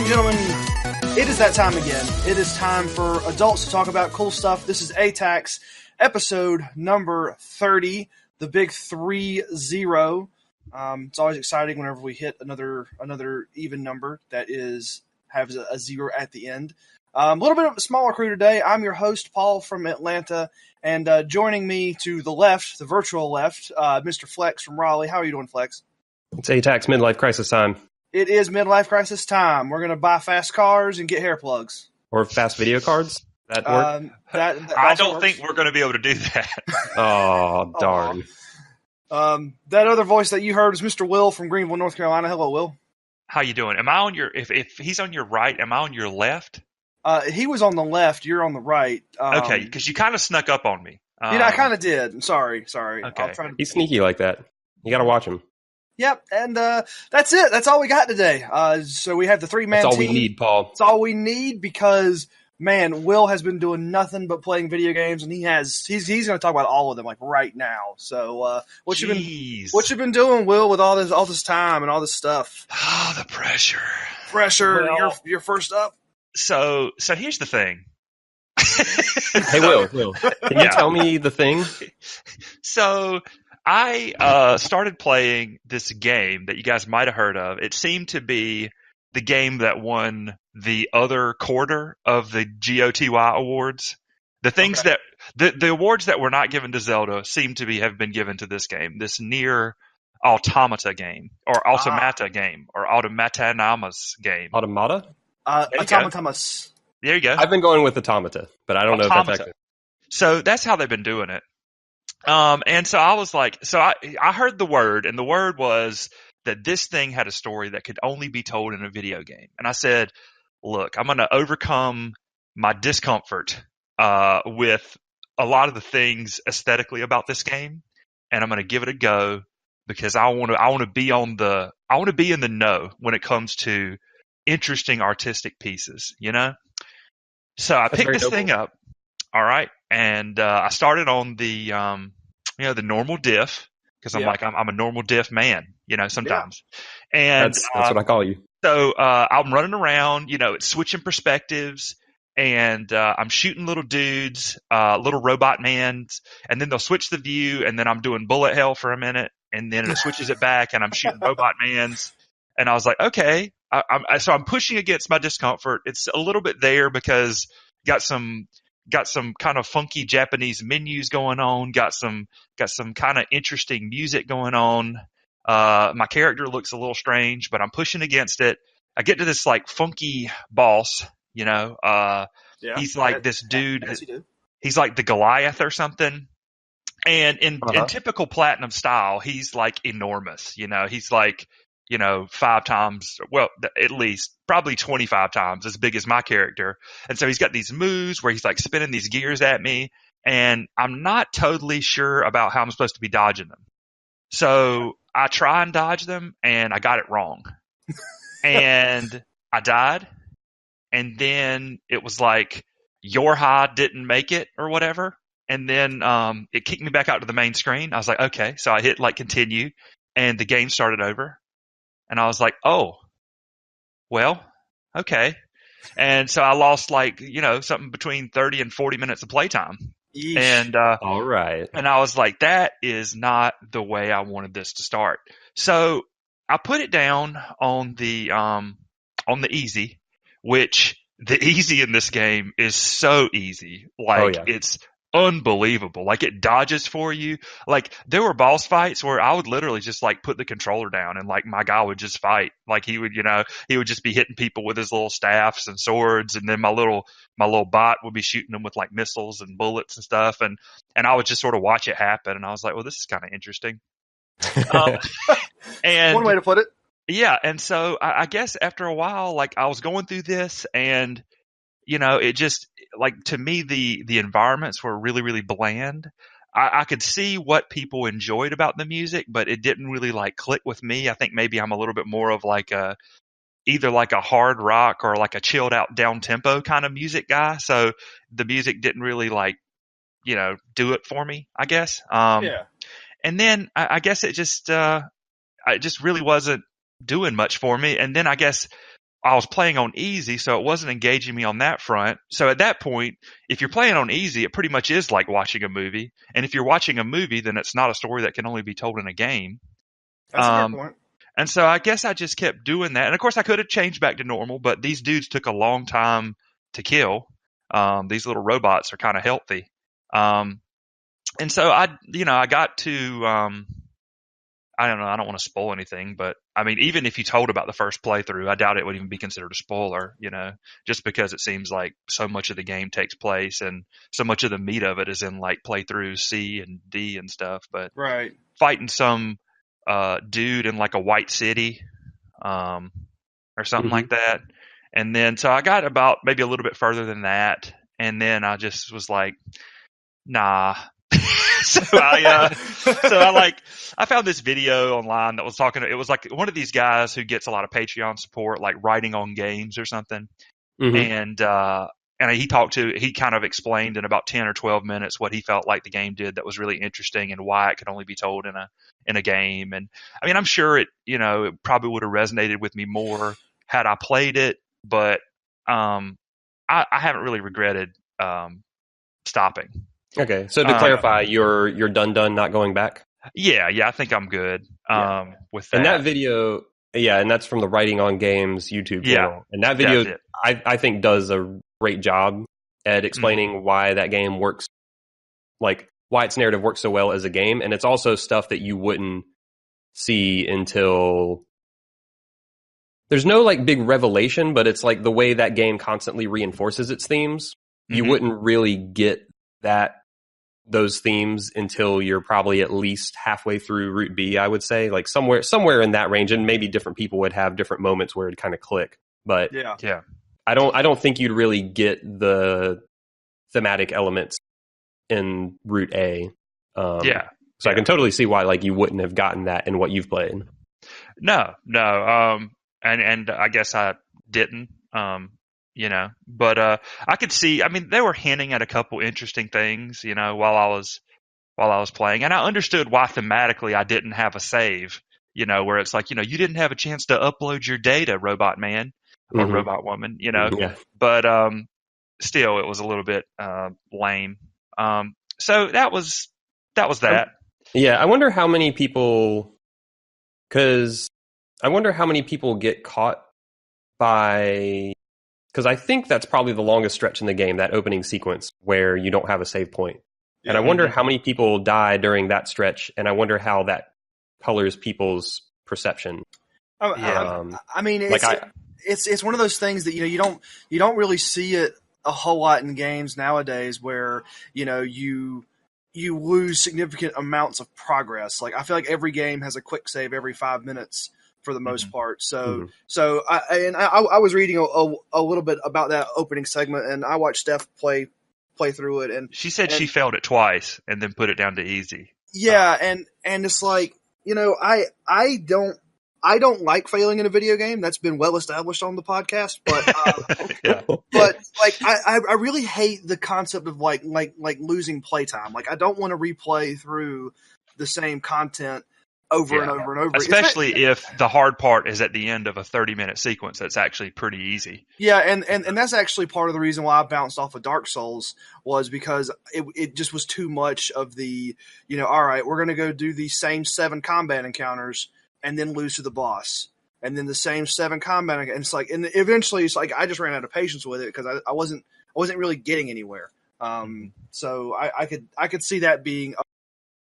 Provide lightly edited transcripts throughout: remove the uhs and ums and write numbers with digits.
gentlemen, it is that time again. It is time for adults to talk about cool stuff. This is ATACS, episode number 30, the big 30. It's always exciting whenever we hit another even number that has a zero at the end. A little bit of a smaller crew today. I'm your host, Paul from Atlanta, and joining me to the left, the virtual left, Mr. Flex from Raleigh. How are you doing, Flex? It's ATACS midlife crisis time. It is midlife crisis time. We're going to buy fast cars and get hair plugs. Or fast video cards. That work? That I don't works. think we're going to be able to do that. Oh, darn. That other voice that you heard is Mr. Will from Greenville, North Carolina. Hello, Will. How you doing? Am I on your? If he's on your right, am I on your left? He was on the left. You're on the right. Okay, because you kind of snuck up on me. I kind of did. I'm sorry. Okay. He's sneaky like that. You got to watch him. Yep, and that's it. That's all we got today. So we have the three-man team. That's all we need, Paul. That's all we need because, man, Will has been doing nothing but playing video games, and he's going to talk about all of them like right now. So what you been doing, Will, with all this time and all this stuff? Oh, the pressure. Well, you're first up. So here's the thing. Hey, Will, can you tell me the thing? So I started playing this game that you guys might have heard of. It seemed to be the game that won the other quarter of the GOTY awards. The things that the awards that were not given to Zelda seem to have been given to this game. This Nier Automata game, or Automata game, or Automatanamas game. Automata? Automatamus. There you go. I've been going with Automata, but I don't know if that's actually. So that's how they've been doing it. And so I was like, I heard the word, and the word was that this thing had a story that could only be told in a video game. And I said, look, I'm going to overcome my discomfort with a lot of the things aesthetically about this game, and I'm going to give it a go because I want to be in the know when it comes to interesting artistic pieces, you know? So I picked this thing up. All right. And I started on the the normal diff because I'm I'm a normal diff man, sometimes. Yeah. And that's what I call you. So I'm running around, it's switching perspectives, and I'm shooting little dudes, little robot mans, and then they'll switch the view, and then I'm doing bullet hell for a minute, and then it switches it back, and I'm shooting robot mans. And I was like, okay. So I'm pushing against my discomfort. It's a little bit there because got some kind of funky Japanese menus going on, got some kind of interesting music going on. My character looks a little strange, but I'm pushing against it. I get to this like funky boss, he's like this dude. He's like the Goliath or something. And in typical Platinum style, he's like enormous, he's like, 5 times, well, at least probably 25 times as big as my character. And so he's got these moves where he's like spinning these gears at me, and I'm not totally sure about how I'm supposed to be dodging them. So I try and dodge them, and I got it wrong. And I died. And then it was like, your high didn't make it or whatever. And then it kicked me back out to the main screen. I was like, okay. So I hit like continue, and the game started over. And I was like, oh, well, okay. And so I lost like, something between 30 and 40 minutes of playtime. Yeesh. And all right. And I was like, that is not the way I wanted this to start. So I put it down on the easy, which the easy in this game is so easy. Like it's unbelievable. Like it dodges for you. Like there were boss fights where I would literally just like put the controller down and like my guy would just fight. Like he would just be hitting people with his little staffs and swords, and then my little bot would be shooting them with like missiles and bullets and stuff, and I would just sort of watch it happen, and I was like, well, this is kind of interesting. And one way to put it. Yeah, and so I guess after a while, like I was going through this, and it just, like, to me, the environments were really, really bland. I could see what people enjoyed about the music, but it didn't really like click with me. I think maybe I'm a little bit more of like either like a hard rock or like a chilled out down tempo kind of music guy. So the music didn't really like, do it for me, I guess. And then I guess it just really wasn't doing much for me. And then I guess I was playing on easy, so it wasn't engaging me on that front. So at that point, if you're playing on easy, it pretty much is like watching a movie. And if you're watching a movie, then it's not a story that can only be told in a game. That's a fair point. And so I guess I just kept doing that. And of course, I could have changed back to normal, but these dudes took a long time to kill. These little robots are kind of healthy. And so I got to, I don't know. I don't want to spoil anything, but I mean, even if you told about the first playthrough, I doubt it would even be considered a spoiler, just because it seems like so much of the game takes place and so much of the meat of it is in like playthroughs C and D and stuff. But right, fighting some dude in like a white city or something like that. And then so I got about maybe a little bit further than that. And then I just was like, nah. So I found this video online that was talking. It was like one of these guys who gets a lot of Patreon support, like writing on games or something. And he kind of explained in about 10 or 12 minutes what he felt like the game did that was really interesting and why it could only be told in a game. And I mean, I'm sure it probably would have resonated with me more had I played it, but I haven't really regretted stopping. Okay, so to clarify, you're done, not going back? Yeah, I think I'm good with that. And that video, and that's from the Writing on Games YouTube channel. And that video, I think, does a great job at explaining why that game works, like why its narrative works so well as a game. And it's also stuff that you wouldn't see until... There's no like big revelation, but it's like the way that game constantly reinforces its themes. You wouldn't really get those themes until you're probably at least halfway through Route B, I would say, like somewhere in that range, and maybe different people would have different moments where it kind of click. But yeah, I don't think you'd really get the thematic elements in Route A. So I can totally see why like you wouldn't have gotten that in what you've played. No, and I guess I didn't. But I could see, I mean, they were hinting at a couple interesting things, while I was playing, and I understood why thematically I didn't have a save, where it's like, you didn't have a chance to upload your data, robot man or robot woman, but still it was a little bit lame. So that was that. Yeah, I wonder how many people get caught by... Because I think that's probably the longest stretch in the game, that opening sequence where you don't have a save point. And I wonder how many people die during that stretch, and I wonder how that colors people's perception. I mean, it's one of those things that you don't really see it a whole lot in games nowadays, where you lose significant amounts of progress. Like I feel like every game has a quick save every 5 minutes. For the most part. So I was reading a little bit about that opening segment, and I watched Steph play through it, and she said she failed it twice and then put it down to easy. Yeah, and it's like, I don't like failing in a video game. That's been well established on the podcast, but but like I really hate the concept of like losing playtime. Like I don't want to replay through the same content over and over and over. Especially if the hard part is at the end of a 30-minute sequence that's actually pretty easy. Yeah, and that's actually part of the reason why I bounced off of Dark Souls, was because it just was too much of the, all right, we're going to go do the same 7 combat encounters and then lose to the boss. And then the same 7 combat, and it's like, and eventually it's like I just ran out of patience with it because I wasn't really getting anywhere. So I could see that being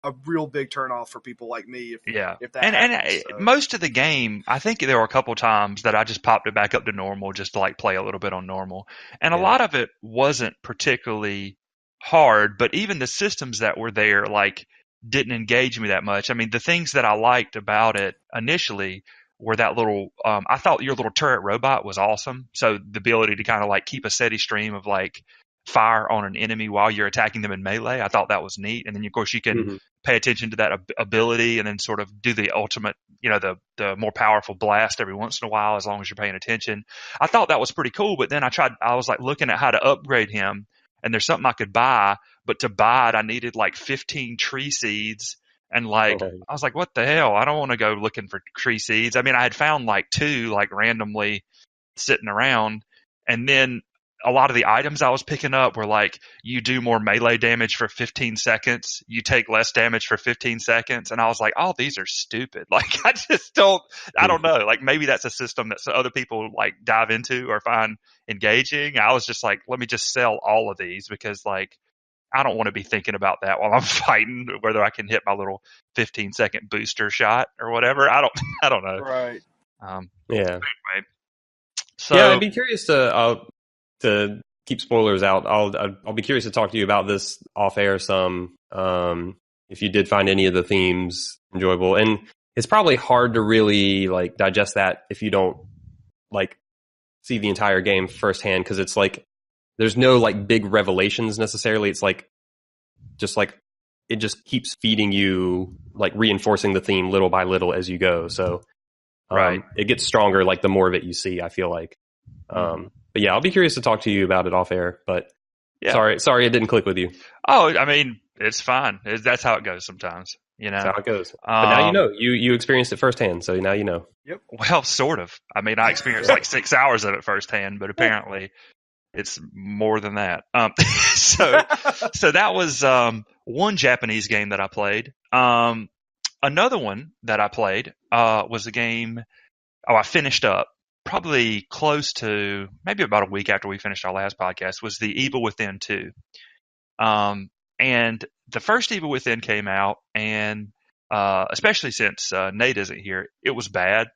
a real big turnoff for people like me. If that happens, most of the game, I think there were a couple times that I just popped it back up to normal just to like play a little bit on normal. And a lot of it wasn't particularly hard, but even the systems that were there like didn't engage me that much. I mean, the things that I liked about it initially were that little, I thought your little turret robot was awesome. So the ability to kind of like keep a steady stream of like fire on an enemy while you're attacking them in melee, I thought that was neat. And then of course you can pay attention to that ability and then sort of do the ultimate, the more powerful blast every once in a while, as long as you're paying attention. I thought that was pretty cool, but then I was like looking at how to upgrade him, and there's something I could buy, but to buy it I needed like 15 tree seeds. And like, I was like, what the hell? I don't want to go looking for tree seeds. I mean, I had found like 2 like randomly sitting around. And then a lot of the items I was picking up were like, you do more melee damage for 15 seconds, you take less damage for 15 seconds. And I was like, oh, these are stupid. Like, I don't know. Like, maybe that's a system that other people like dive into or find engaging. I was just like, let me just sell all of these because like, I don't want to be thinking about that while I'm fighting, whether I can hit my little 15-second booster shot or whatever. I don't know. Right. Yeah. Anyway, so yeah, I'd be curious to keep spoilers out. I'll be curious to talk to you about this off air some. If you did find any of the themes enjoyable, and it's probably hard to really like digest that if you don't like see the entire game firsthand, because it's like there's no like big revelations necessarily. It's like just like it just keeps feeding you, like reinforcing the theme little by little as you go. So right, it gets stronger like the more of it you see, I feel like. But yeah, I'll be curious to talk to you about it off air. But yeah. sorry, it didn't click with you. Oh, I mean, it's fine. That's how it goes sometimes. You know, that's how it goes. But now you know. You experienced it firsthand, so now you know. Yep. Well, sort of. I mean, I experienced like 6 hours of it firsthand, but apparently it's more than that. So that was one Japanese game that I played. Another one that I played was a game. I finished up probably close to maybe about a week after we finished our last podcast. Was The Evil Within 2. And the first Evil Within came out, and especially since Nate isn't here, it was bad.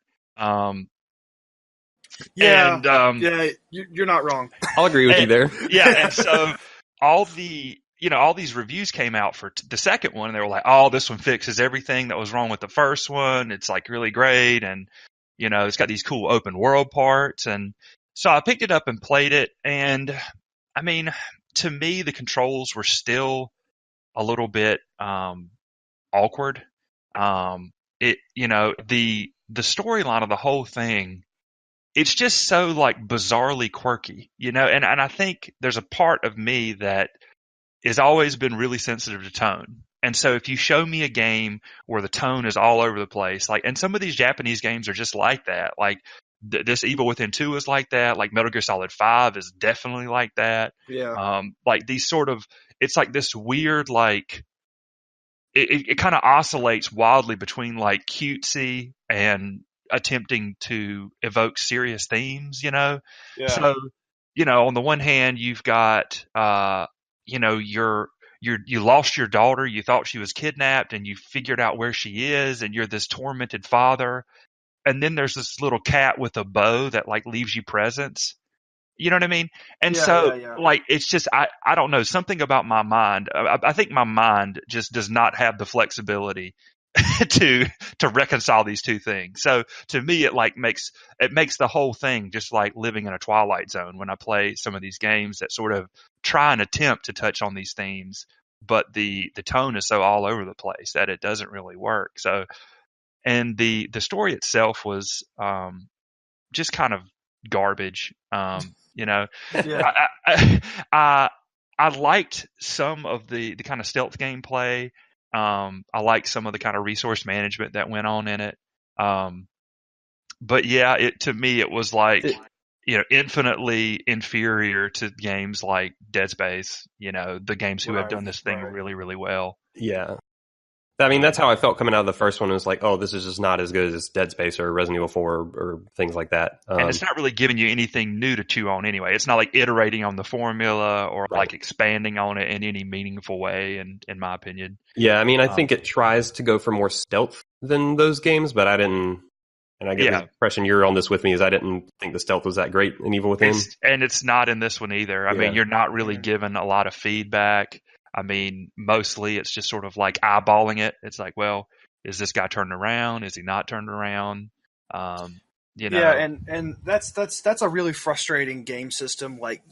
Yeah, and, yeah, you're not wrong. I'll agree with you there. Yeah, and so all these reviews came out for the second one, and they were like, "Oh, this one fixes everything that was wrong with the first one. It's like really great, and it's got these cool open world parts." And so I picked it up and played it, and I mean, to me, the controls were still a little bit awkward. The storyline of the whole thing, it's just so like bizarrely quirky, and I think there's a part of me that has always been really sensitive to tone. And so if you show me a game where the tone is all over the place, like, and some of these Japanese games are just like that, like this Evil Within 2 is like that, like Metal Gear Solid 5 is definitely like that. Yeah. Like these sort of, it's like this weird, like, it kind of oscillates wildly between like cutesy and attempting to evoke serious themes, Yeah. So, on the one hand, you've got, you lost your daughter, you thought she was kidnapped, and you figured out where she is, and you're this tormented father. And then there's this little cat with a bow that like leaves you presents. You know what I mean? And like, it's just, I don't know, something about my mind. I think my mind just does not have the flexibility to reconcile these two things. So to me, it makes the whole thing just like living in a Twilight Zone when I play some of these games that sort of try and attempt to touch on these themes, but the tone is so all over the place that it doesn't really work. So, and the story itself was just kind of garbage. Yeah. I liked some of the kind of stealth gameplay. I liked some of the kind of resource management that went on in it. But yeah, to me, it was like, infinitely inferior to games like Dead Space, the games who have done this thing really, really well. Yeah. I mean, that's how I felt coming out of the first one. It was like, oh, this is just not as good as Dead Space or Resident Evil 4 or things like that. And it's not really giving you anything new to chew on anyway. It's not like iterating on the formula or like expanding on it in any meaningful way, in my opinion. Yeah, I mean, I think it tries to go for more stealth than those games, but I didn't, and I get the impression you're on this with me, is I didn't think the stealth was that great in Evil Within. And it's not in this one either. I mean, you're not really given a lot of feedback. I mean, mostly it's just sort of like eyeballing it. It's like, well, is this guy turned around? Is he not turned around? Yeah, and that's a really frustrating game system. Like,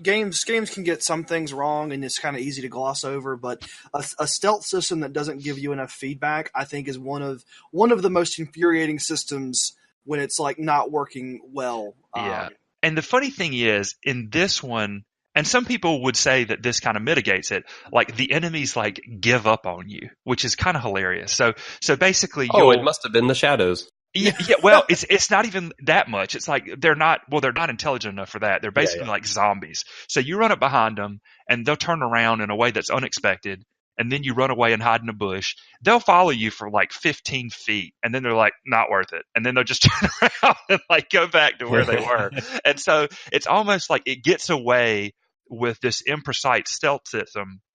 games can get some things wrong, and it's kind of easy to gloss over. But a stealth system that doesn't give you enough feedback, I think, is one of the most infuriating systems when it's like not working well. Yeah, and the funny thing is, in this one. And some people would say that this kind of mitigates it. Like the enemies give give up on you, which is kind of hilarious. So basically, it must have been the shadows. Yeah, well, it's not even that much. It's like they're not intelligent enough for that. They're basically like zombies. So you run up behind them and they'll turn around in a way that's unexpected, and then you run away and hide in a bush. They'll follow you for like 15 feet, and then they're like, not worth it. And then they'll just turn around and like go back to where they were. And so it's almost like it gets away with this imprecise stealth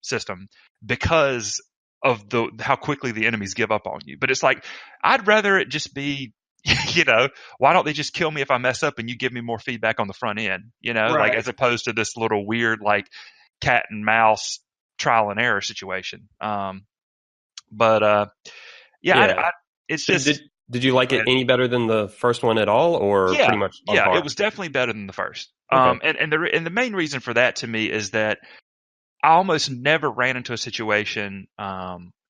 system because of how quickly the enemies give up on you. But it's like, I'd rather it just be, why don't they just kill me if I mess up and you give me more feedback on the front end, Right. like as opposed to this little weird like cat and mouse trial and error situation. It's just. Did you like it any better than the first one at all, or pretty much on par? It was definitely better than the first. Okay. And the main reason for that to me is that I almost never ran into a situation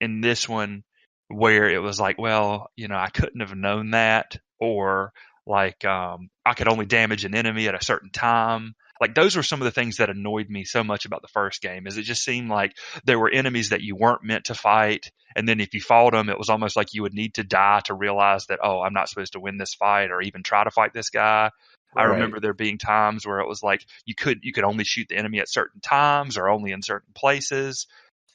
in this one where it was like, well, I couldn't have known that, or like I could only damage an enemy at a certain time. Like those were some of the things that annoyed me so much about the first game, is it just seemed like there were enemies that you weren't meant to fight. And then if you fought them, it was almost like you would need to die to realize that, oh, I'm not supposed to win this fight or even try to fight this guy. Right. I remember there being times where it was like you could only shoot the enemy at certain times or only in certain places.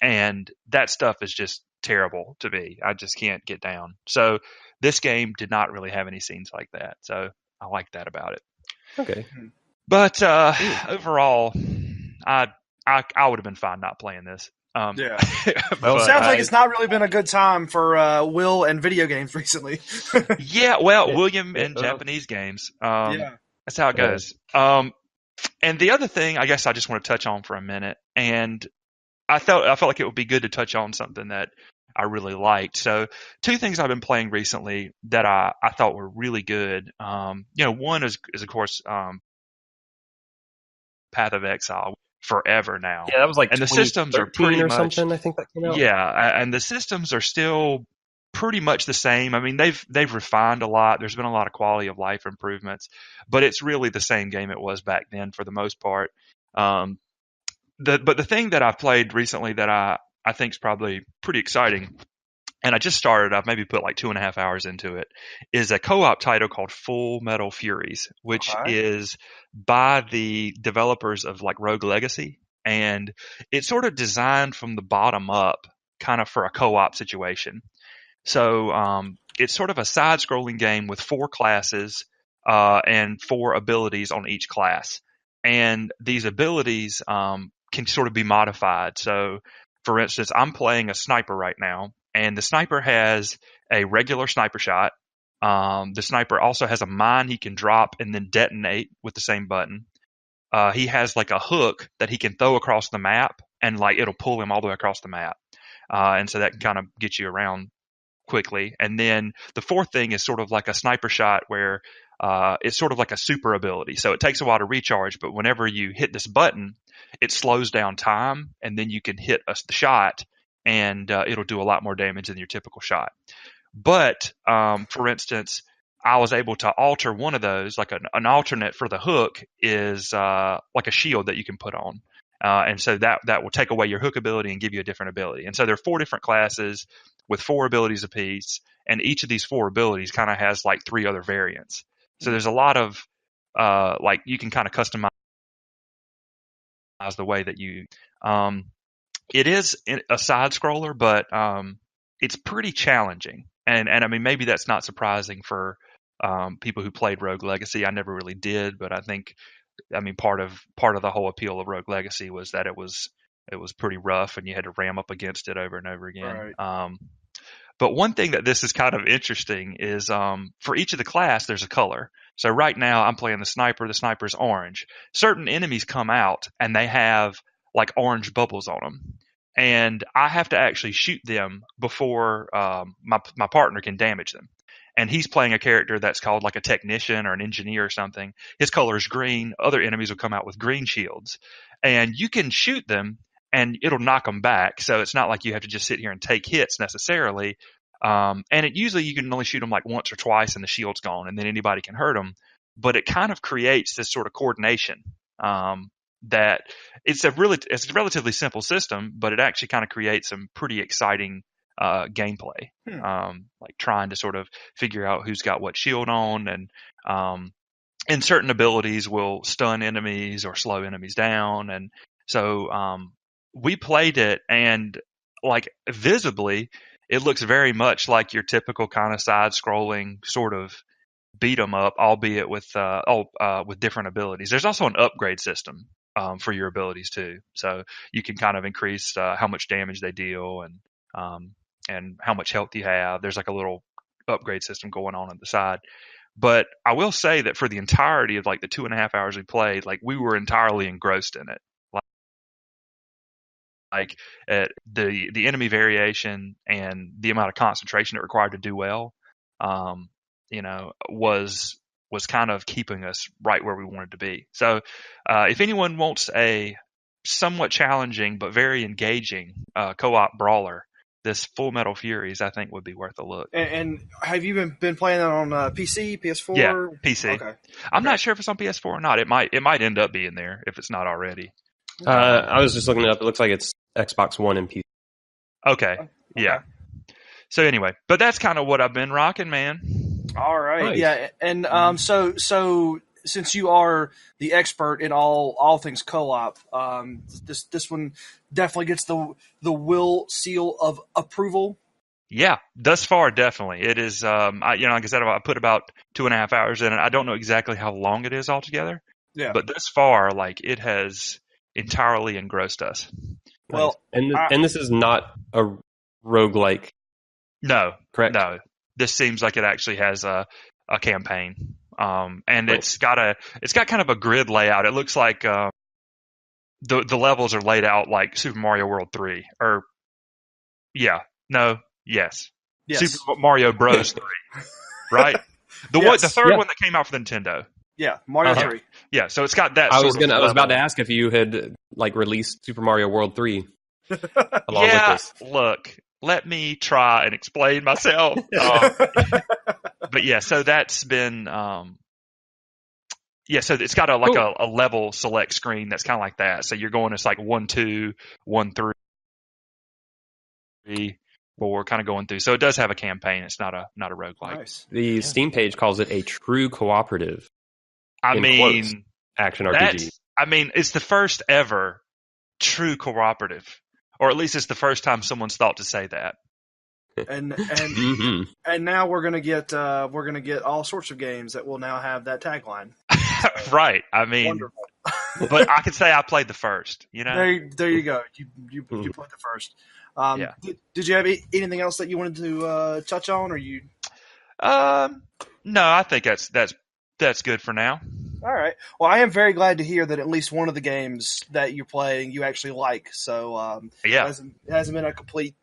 And that stuff is just terrible to me. I just can't get down. So this game did not really have any scenes like that. So I like that about it. Okay. But overall, I would have been fine not playing this. Yeah. Well, it sounds like it's not really been a good time for Will and video games recently. Yeah, well, William and Japanese games. That's how it goes. And the other thing, I guess I just want to touch on for a minute, and I felt like it would be good to touch on something that I really liked. So 2 things I've been playing recently that I thought were really good. One is of course Path of Exile. Forever now. Yeah, that was like, and the systems are pretty or much something. I think that came out. Yeah, and the systems are still pretty much the same. I mean, they've refined a lot. There's been a lot of quality of life improvements, but it's really the same game it was back then for the most part. But the thing that I've played recently that I think is probably pretty exciting, and I just started, I've maybe put like 2.5 hours into it, is a co-op title called Full Metal Furies, which is by the developers of like Rogue Legacy. And it's sort of designed from the bottom up, kind of for a co-op situation. So it's sort of a side-scrolling game with 4 classes and 4 abilities on each class. And these abilities can sort of be modified. So, for instance, I'm playing a sniper right now. And the sniper has a regular sniper shot. The sniper also has a mine he can drop and then detonate with the same button. He has like a hook that he can throw across the map, and like it'll pull him all the way across the map. And so that can kind of get you around quickly. And then the 4th thing is sort of like a sniper shot where it's sort of like a super ability. So it takes a while to recharge, but whenever you hit this button, it slows down time, and then you can hit the shot, and it'll do a lot more damage than your typical shot. But, for instance, I was able to alter one of those, like an alternate for the hook is like a shield that you can put on. And so that will take away your hook ability and give you a different ability. And so there are 4 different classes with 4 abilities apiece, and each of these 4 abilities kind of has like 3 other variants. So there's a lot of like you can kind of customize the way that you it is a side scroller, but it's pretty challenging. And I mean, maybe that's not surprising for people who played Rogue Legacy. I never really did, but I mean, part of the whole appeal of Rogue Legacy was that it was pretty rough, and you had to ram up against it over and over again. Right. But one thing that this is kind of interesting is for each of the class, there's a color. So right now I'm playing the sniper. The sniper's orange. Certain enemies come out and they have like orange bubbles on them. And I have to actually shoot them before my partner can damage them. And he's playing a character that's called like a technician or an engineer or something. His color is green. Other enemies will come out with green shields. And you can shoot them and it'll knock them back. So it's not like you have to just sit here and take hits necessarily. And usually you can only shoot them like once or twice and the shield's gone, and then anybody can hurt them. But it kind of creates this sort of coordination that it's a relatively simple system, but it actually kind of creates some pretty exciting gameplay, like trying to sort of figure out who's got what shield on, and certain abilities will stun enemies or slow enemies down. And so we played it, and like visibly, it looks very much like your typical kind of side-scrolling sort of beat 'em up, albeit with different abilities. There's also an upgrade system for your abilities too, so you can kind of increase how much damage they deal and how much health you have. There's like a little upgrade system going on the side. But I will say that for the entirety of like the 2.5 hours we played, like we were entirely engrossed in it. Like the enemy variation and the amount of concentration it required to do well, was kind of keeping us right where we wanted to be. So if anyone wants a somewhat challenging but very engaging co-op brawler, this Full Metal Furies, I think, would be worth a look. And have you been playing that on PC, PS4? Yeah, PC. Okay. I'm not sure if it's on PS4 or not. It might end up being there if it's not already. I was just looking it up. It looks like it's Xbox One and PC. Okay. Yeah. So anyway, but that's kind of what I've been rocking, man. All right. Nice. Yeah. And so since you are the expert in all things co-op, this one definitely gets the Will seal of approval. Yeah, thus far, definitely. It is, like I said, I put about 2.5 hours in it. I don't know exactly how long it is altogether. Yeah. But thus far, like, it has entirely engrossed us. Well, and this is not a roguelike. No. Correct? No. This seems like it actually has a campaign. And right. it's got kind of a grid layout. It looks like the levels are laid out like Super Mario World 3. Or, yeah. No. Yes. Super Mario Bros. 3. Right? The third one that came out for the Nintendo. Yeah, Mario 3. Yeah, so it's got that. I was about to ask if you had like released Super Mario World 3 along with this. Look, let me try and explain myself. But yeah, so that's been so it's got a level select screen that's kind of like that. So you're going, it's like 1, 2, 1, 3, 4, kind of going through. So it does have a campaign. It's not a roguelike. Nice. The Steam page calls it a true cooperative. I mean, action RPG. It's the first ever true cooperative, or at least it's the first time someone's thought to say that. And Mm-hmm. and now we're gonna get all sorts of games that will now have that tagline. Right. I mean, Wonderful. But I could say I played the first. You know, there you go. You played the first. Yeah. Did you have anything else that you wanted to touch on, or you? No, I think that's good for now. All right. Well, I am very glad to hear that at least one of the games that you're playing you actually like. So yeah, it hasn't been a complete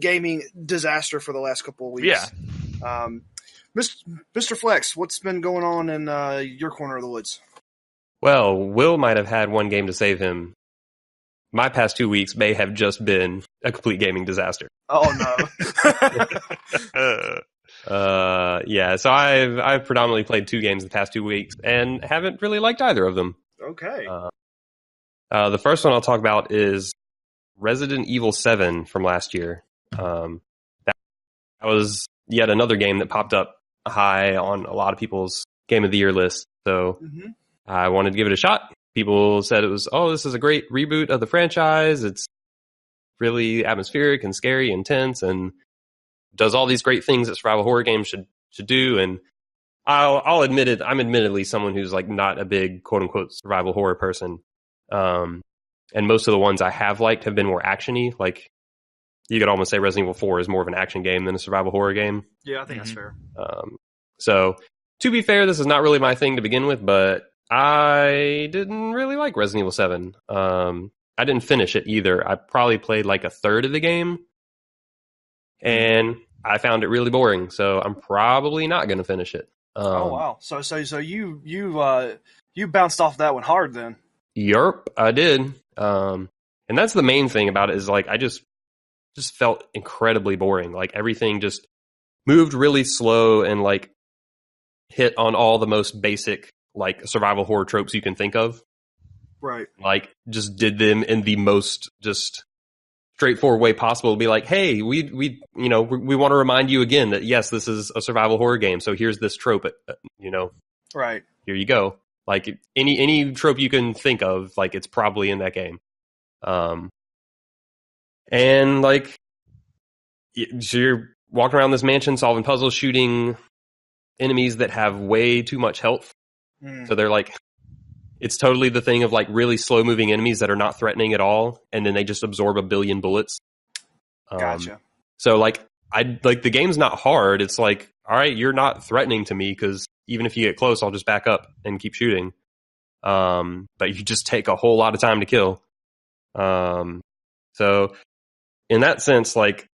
gaming disaster for the last couple of weeks. Yeah. Mr. Flex, what's been going on in your corner of the woods? Well, Will might have had one game to save him. My past 2 weeks may have just been a complete gaming disaster. Oh no. So I've predominantly played 2 games the past 2 weeks and haven't really liked either of them. Okay. The first one I'll talk about is Resident Evil 7 from last year. That was yet another game that popped up high on a lot of people's Game of the Year list. So I wanted to give it a shot. People said it was, this is a great reboot of the franchise. It's really atmospheric and scary and tense and does all these great things that survival horror games should do. And I'll admit it, I'm admittedly someone who's like not a big quote unquote survival horror person. And most of the ones I have liked have been more actiony. Like you could almost say Resident Evil 4 is more of an action game than a survival horror game. Yeah, I think that's fair. So to be fair, this is not really my thing to begin with, but I didn't really like Resident Evil 7. I didn't finish it either. I probably played like a third of the game and I found it really boring. So I'm probably not going to finish it. Oh wow! So you bounced off that one hard then. Yerp, I did. And that's the main thing about it is like I just felt incredibly boring. Like everything just moved really slow and like hit on all the most basic like survival horror tropes you can think of. Right. Like just did them in the most just straightforward way possible to be like, hey, we want to remind you again that yes, this is a survival horror game, so here's this trope, right, here you go. Like any trope you can think of, like it's probably in that game. And like, so you're walking around this mansion solving puzzles, shooting enemies that have way too much health. So they're like, it's totally the thing of like really slow moving enemies that are not threatening at all, and then they just absorb a billion bullets. Gotcha. So like, the game's not hard. It's like, all right, you're not threatening to me, because even if you get close, I'll just back up and keep shooting. But you just take a whole lot of time to kill. So in that sense, like,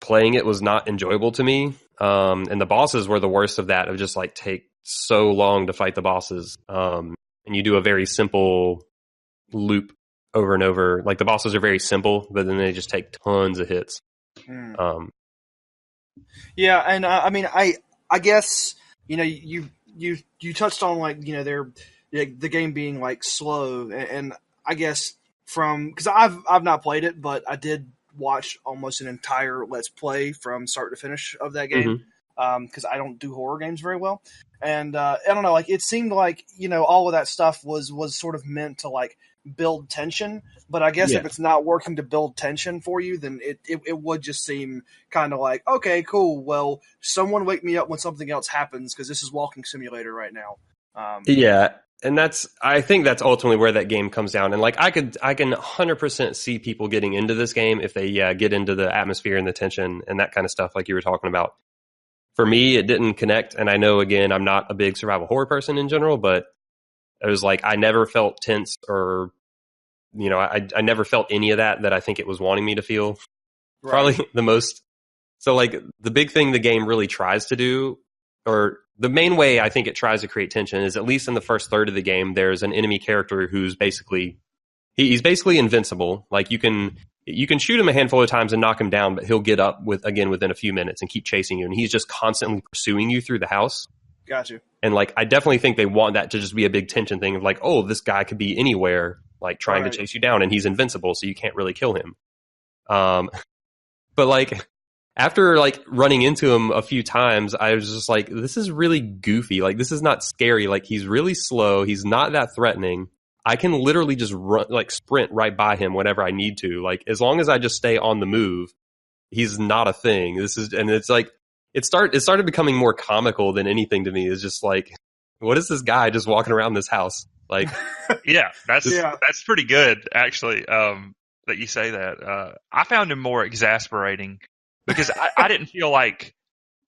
playing it was not enjoyable to me. And the bosses were the worst of that. It would just like take so long to fight the bosses. And you do a very simple loop over and over. Like, the bosses are very simple, but then they just take tons of hits. Yeah, and I mean, I guess, you touched on, like, the game being like slow, and I guess because I've not played it, but I did watch almost an entire Let's Play from start to finish of that game, because I don't do horror games very well, and I don't know, like, it seemed like all of that stuff was sort of meant to like build tension, but I guess if it's not working to build tension for you, then it would just seem kind of like, okay, cool, well, someone wake me up when something else happens, because this is Walking Simulator right now. And I think that's ultimately where that game comes down. And like, I can 100% see people getting into this game if they get into the atmosphere and the tension and that kind of stuff, like you were talking about. For me, it didn't connect, and I know, again, I'm not a big survival horror person in general, but it was like, I never felt tense, or, I never felt any of that I think it was wanting me to feel. Right. Probably the most. So like, the big thing the game really tries to do, or the main way I think it tries to create tension, is at least in the first third of the game, there's an enemy character who's basically, he's basically invincible. Like, you can shoot him a handful of times and knock him down, but he'll get up within a few minutes and keep chasing you. And he's just constantly pursuing you through the house. Gotcha. And like, I definitely think they want that to just be a big tension thing of like, oh, this guy could be anywhere, like trying to chase you down, and he's invincible, so you can't really kill him. But like, after like running into him a few times, I was just like, this is really goofy. Like, this is not scary. Like, he's really slow. He's not that threatening. I can literally just run, like, sprint right by him whenever I need to. Like, as long as I just stay on the move, he's not a thing. And it's like, it started becoming more comical than anything to me. It's just like, what is this guy just walking around this house? Like, that's pretty good, actually. That you say that. I found him more exasperating, because I didn't feel like,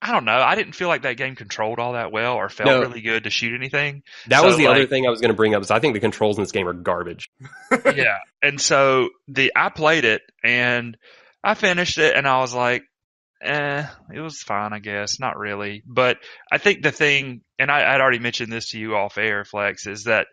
I don't know, I didn't feel like that game controlled all that well, or felt really good to shoot anything. That was the other thing I was going to bring up, is I think the controls in this game are garbage. Yeah. And so I played it, and I finished it, and I was like, it was fine, I guess. Not really. But I think the thing, and I'd already mentioned this to you off air, Flex, is that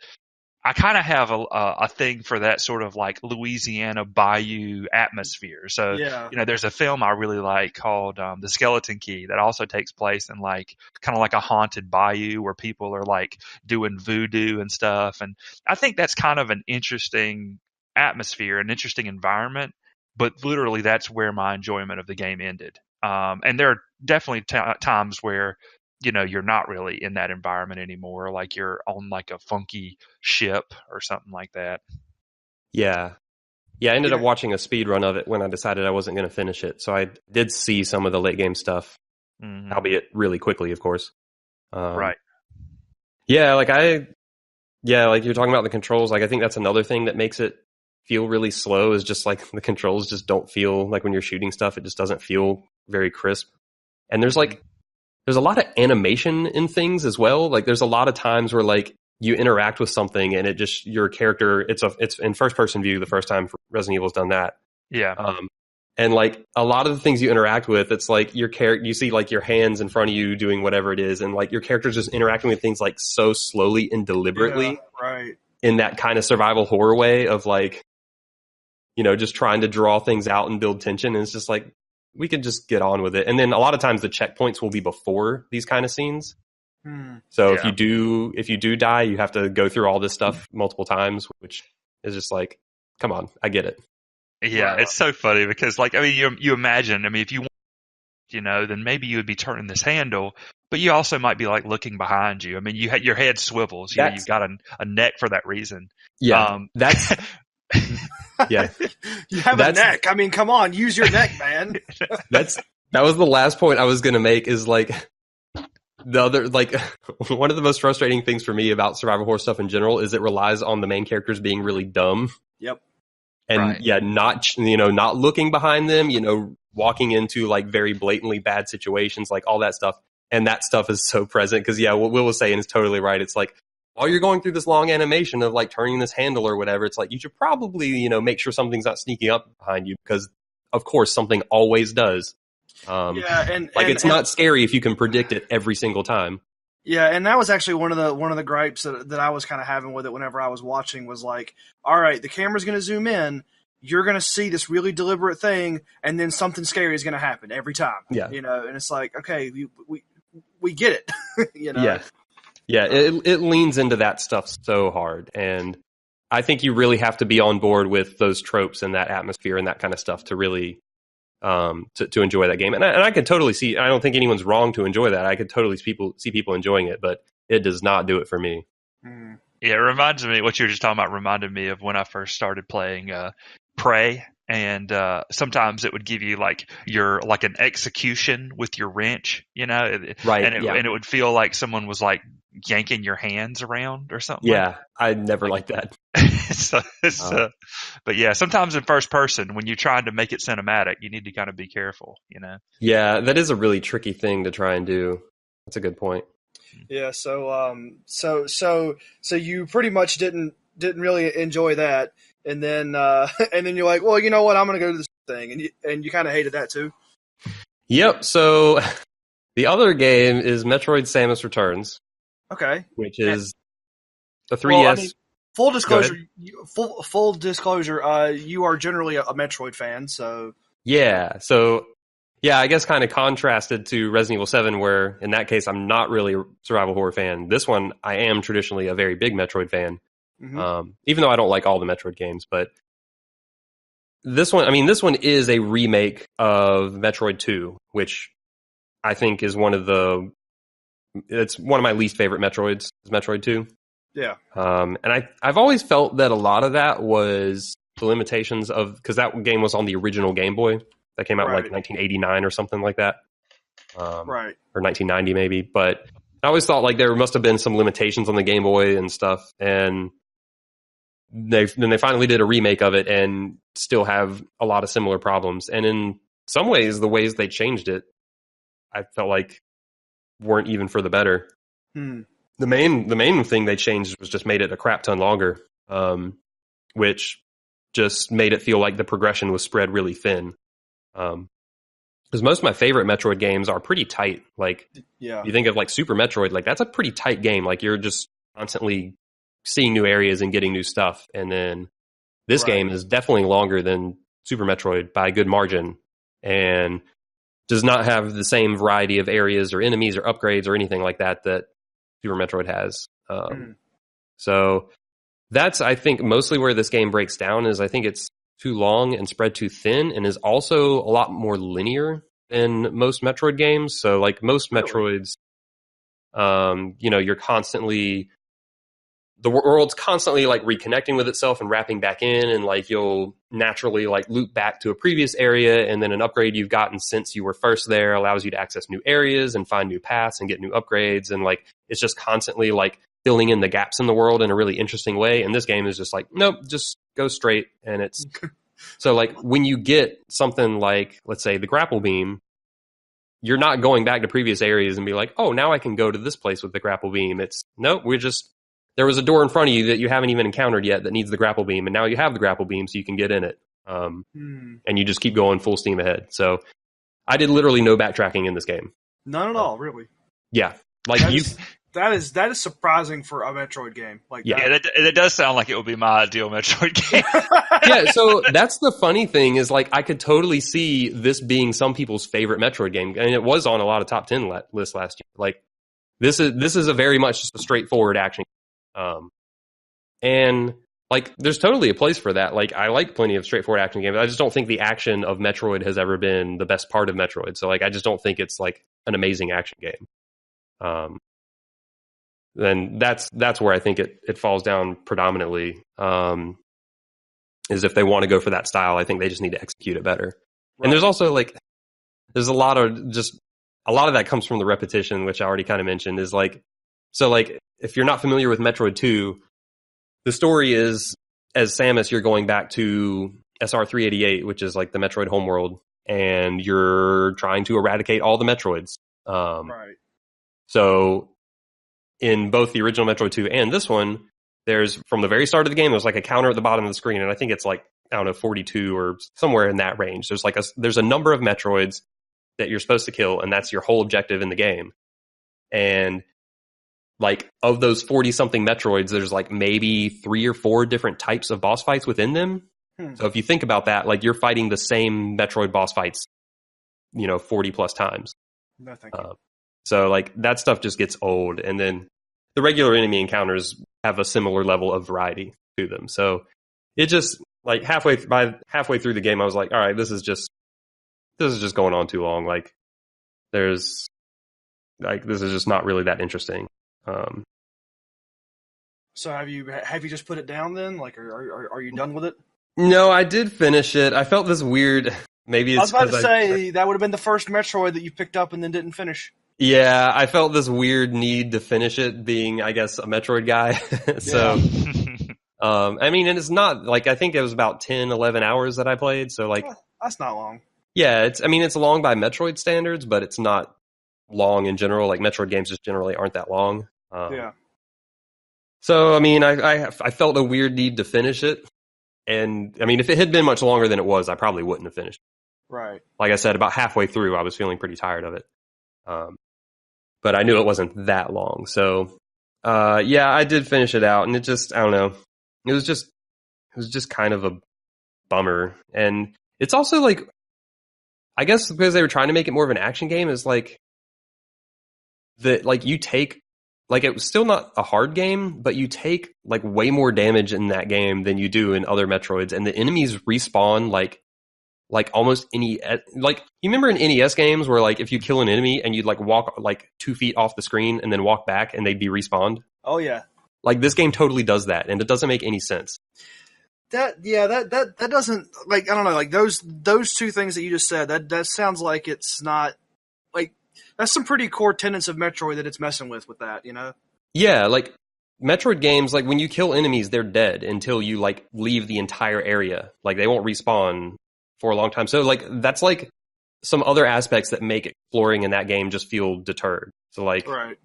I kind of have a thing for that sort of like Louisiana bayou atmosphere. So, there's a film I really like called The Skeleton Key that also takes place in like kind of like a haunted bayou where people are like doing voodoo and stuff. And I think that's kind of an interesting atmosphere, an interesting environment. But literally, that's where my enjoyment of the game ended. And there are definitely times where, you're not really in that environment anymore. Like, you're on like a funky ship or something like that. Yeah. I ended up watching a speed run of it when I decided I wasn't going to finish it. So I did see some of the late game stuff, albeit really quickly, of course. Right. Yeah, like like you're talking about the controls. Like, I think that's another thing that makes it feel really slow, is just like the controls just don't feel like, when you're shooting stuff, it just doesn't feel very crisp. And there's a lot of animation in things as well. Like, there's a lot of times where like you interact with something and it just, your character, it's in first person view the first time Resident Evil's done that. Yeah. And like, a lot of the things you interact with, it's like your character, you see like your hands in front of you doing whatever it is, and like your character's just interacting with things like so slowly and deliberately. Yeah, right. In that kind of survival horror way of like, just trying to draw things out and build tension. And it's just like, we could just get on with it. And then a lot of times the checkpoints will be before these kind of scenes. So if you do die, you have to go through all this stuff multiple times, which is just like, come on, I get it. Yeah, it's so funny because, like, I mean, you imagine, I mean, if you want, then maybe you would be turning this handle, but you also might be like looking behind you. I mean, your head swivels. You've got a neck for that reason. Yeah, that's yeah. You have a neck. I mean, come on, use your neck, man. That was the last point I was going to make. Is like the other, like, one of the most frustrating things for me about survival horror stuff in general is it relies on the main characters being really dumb. Yep. And not looking behind them, walking into like very blatantly bad situations, like all that stuff. And that stuff is so present because, what Will was saying is totally right. It's like, while you're going through this long animation of like turning this handle or whatever, it's like you should probably, make sure something's not sneaking up behind you because, of course, something always does. It's not scary if you can predict it every single time. Yeah, and that was actually one of the gripes that I was kind of having with it whenever I was watching was like, all right, the camera's going to zoom in, you're going to see this really deliberate thing, and then something scary is going to happen every time. Yeah, and it's like, okay, we get it. Yeah, it leans into that stuff so hard, and I think you really have to be on board with those tropes and that atmosphere and that kind of stuff to really to enjoy that game. And I could totally see. I don't think anyone's wrong to enjoy that. I could totally see people enjoying it, but it does not do it for me. Yeah, it reminds me, what you were just talking about reminded me of when I first started playing Prey. And sometimes it would give you like an execution with your wrench, right? And it would feel like someone was like yanking your hands around or something. Yeah, I never liked that. But yeah, sometimes in first person, when you're trying to make it cinematic, you need to kind of be careful, Yeah, that is a really tricky thing to try and do. That's a good point. Yeah. So you pretty much didn't really enjoy that. And then you're like, well, you know what? I'm going to go to this thing, and you kind of hated that too. Yep. So the other game is Metroid: Samus Returns. Okay. Which is the 3DS. Well, I mean, full disclosure. You are generally a Metroid fan, so yeah. So yeah, I guess kind of contrasted to Resident Evil 7, where in that case I'm not really a survival horror fan. This one I am traditionally a very big Metroid fan. Mm-hmm. Even though I don't like all the Metroid games, but this one is a remake of Metroid 2, which I think is it's one of my least favorite Metroids, is Metroid 2. Yeah. And I've always felt that a lot of that was the limitations of, because that game was on the original Game Boy that came out in like 1989 or something like that. Right. Or 1990 maybe, but I always thought like there must have been some limitations on the Game Boy and stuff, and they finally did a remake of it and still have a lot of similar problems. And in some ways, the ways they changed it, I felt like weren't even for the better. The main thing they changed was just made it a crap ton longer, which just made it feel like the progression was spread really thin. Because most of my favorite Metroid games are pretty tight. Like, you think of like Super Metroid, like that's a pretty tight game. Like you're just constantly seeing new areas and getting new stuff. And then this game is definitely longer than Super Metroid by a good margin, and does not have the same variety of areas or enemies or upgrades or anything like that Super Metroid has. So that's, I think, mostly where this game breaks down, is I think it's too long and spread too thin, and is also a lot more linear than most Metroid games. So like most Metroids, you're constantly, the world's constantly like reconnecting with itself and wrapping back in, and like you'll naturally like loop back to a previous area, and then an upgrade you've gotten since you were first there allows you to access new areas and find new paths and get new upgrades, and like it's just constantly like filling in the gaps in the world in a really interesting way. And this game is just like, nope, just go straight. And it's so like when you get something like, let's say, the grapple beam, you're not going back to previous areas and be like, oh, now I can go to this place with the grapple beam. It's nope, there was a door in front of you that you haven't even encountered yet that needs the grapple beam, and now you have the grapple beam so you can get in it. And you just keep going full steam ahead. So I did literally no backtracking in this game. None at all, really. Yeah. Like that is surprising for a Metroid game. Like it does sound like it would be my ideal Metroid game. Yeah, so that's the funny thing, is like I could totally see this being some people's favorite Metroid game, and it was on a lot of top 10 lists last year. Like this is a very much just a straightforward action. And like, there's totally a place for that. Like, I like plenty of straightforward action games. I just don't think the action of Metroid has ever been the best part of Metroid. So, like, I just don't think it's, like, an amazing action game. Then that's where I think it falls down predominantly, is if they want to go for that style. I think they just need to execute it better. Right. And there's also, like, there's a lot of that comes from the repetition, which I already kind of mentioned, is like, so, like, if you're not familiar with Metroid 2, the story is, as Samus, you're going back to SR388, which is like the Metroid homeworld, and you're trying to eradicate all the Metroids. Right. So in both the original Metroid 2 and this one, there's, from the very start of the game, there's like a counter at the bottom of the screen, and I think it's like, I don't know, 42 or somewhere in that range. There's like there's a number of Metroids that you're supposed to kill, and that's your whole objective in the game. And like, of those 40-something Metroids, there's like maybe 3 or 4 different types of boss fights within them. So if you think about that, like, you're fighting the same Metroid boss fights, 40-plus times. No, thank you. So, like, that stuff just gets old. And then the regular enemy encounters have a similar level of variety to them. So it just, like, halfway through the game, I was like, all right, this is just going on too long. Like, this is just not really that interesting. So have you just put it down then? Like, are you done with it? No, I did finish it. I felt this weird. Maybe it's, I was about to say that would have been the first Metroid that you picked up and then didn't finish. Yeah, I felt this weird need to finish it, being, I guess, a Metroid guy. So, I mean, and it's not, like, I think it was about 10, 11 hours that I played. So, like, that's not long. Yeah, it's long by Metroid standards, but it's not long in general. Like, Metroid games just generally aren't that long. Yeah. So, I mean, I felt a weird need to finish it. And, I mean, if it had been much longer than it was, I probably wouldn't have finished it. Right. Like I said, about halfway through, I was feeling pretty tired of it. But I knew it wasn't that long. So, yeah, I did finish it out. And it just, I don't know. It was just kind of a bummer. And it's also, like, I guess because they were trying to make it more of an action game, is like, you take, like, it was still not a hard game, but you take, like, way more damage in that game than you do in other Metroids, and the enemies respawn like almost any, like, you remember in NES games where, like, if you kill an enemy and you'd, like, walk like 2 feet off the screen and then walk back and they'd be respawned? Oh yeah. Like, this game totally does that, and it doesn't make any sense. That doesn't, like, I don't know, like, those two things that you just said, that sounds like it's not, like, that's some pretty core tenets of Metroid that it's messing with that, Yeah, like, Metroid games, like, when you kill enemies, they're dead until you, like, leave the entire area. Like, they won't respawn for a long time. So, like, that's, like, some other aspects that make exploring in that game just feel deterred. So, like, right.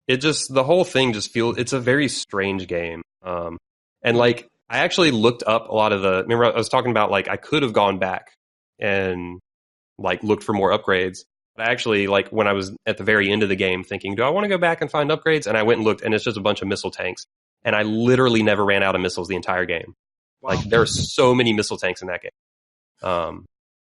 It just, the whole thing just feels, it's a very strange game. And, like, I actually looked up a lot of remember I was talking about, like, I could have gone back and, like, looked for more upgrades. But I actually, like, when I was at the very end of the game thinking, do I want to go back and find upgrades? And I went and looked, and it's just a bunch of missile tanks. And I literally never ran out of missiles the entire game. Wow. Like, there are so many missile tanks in that game.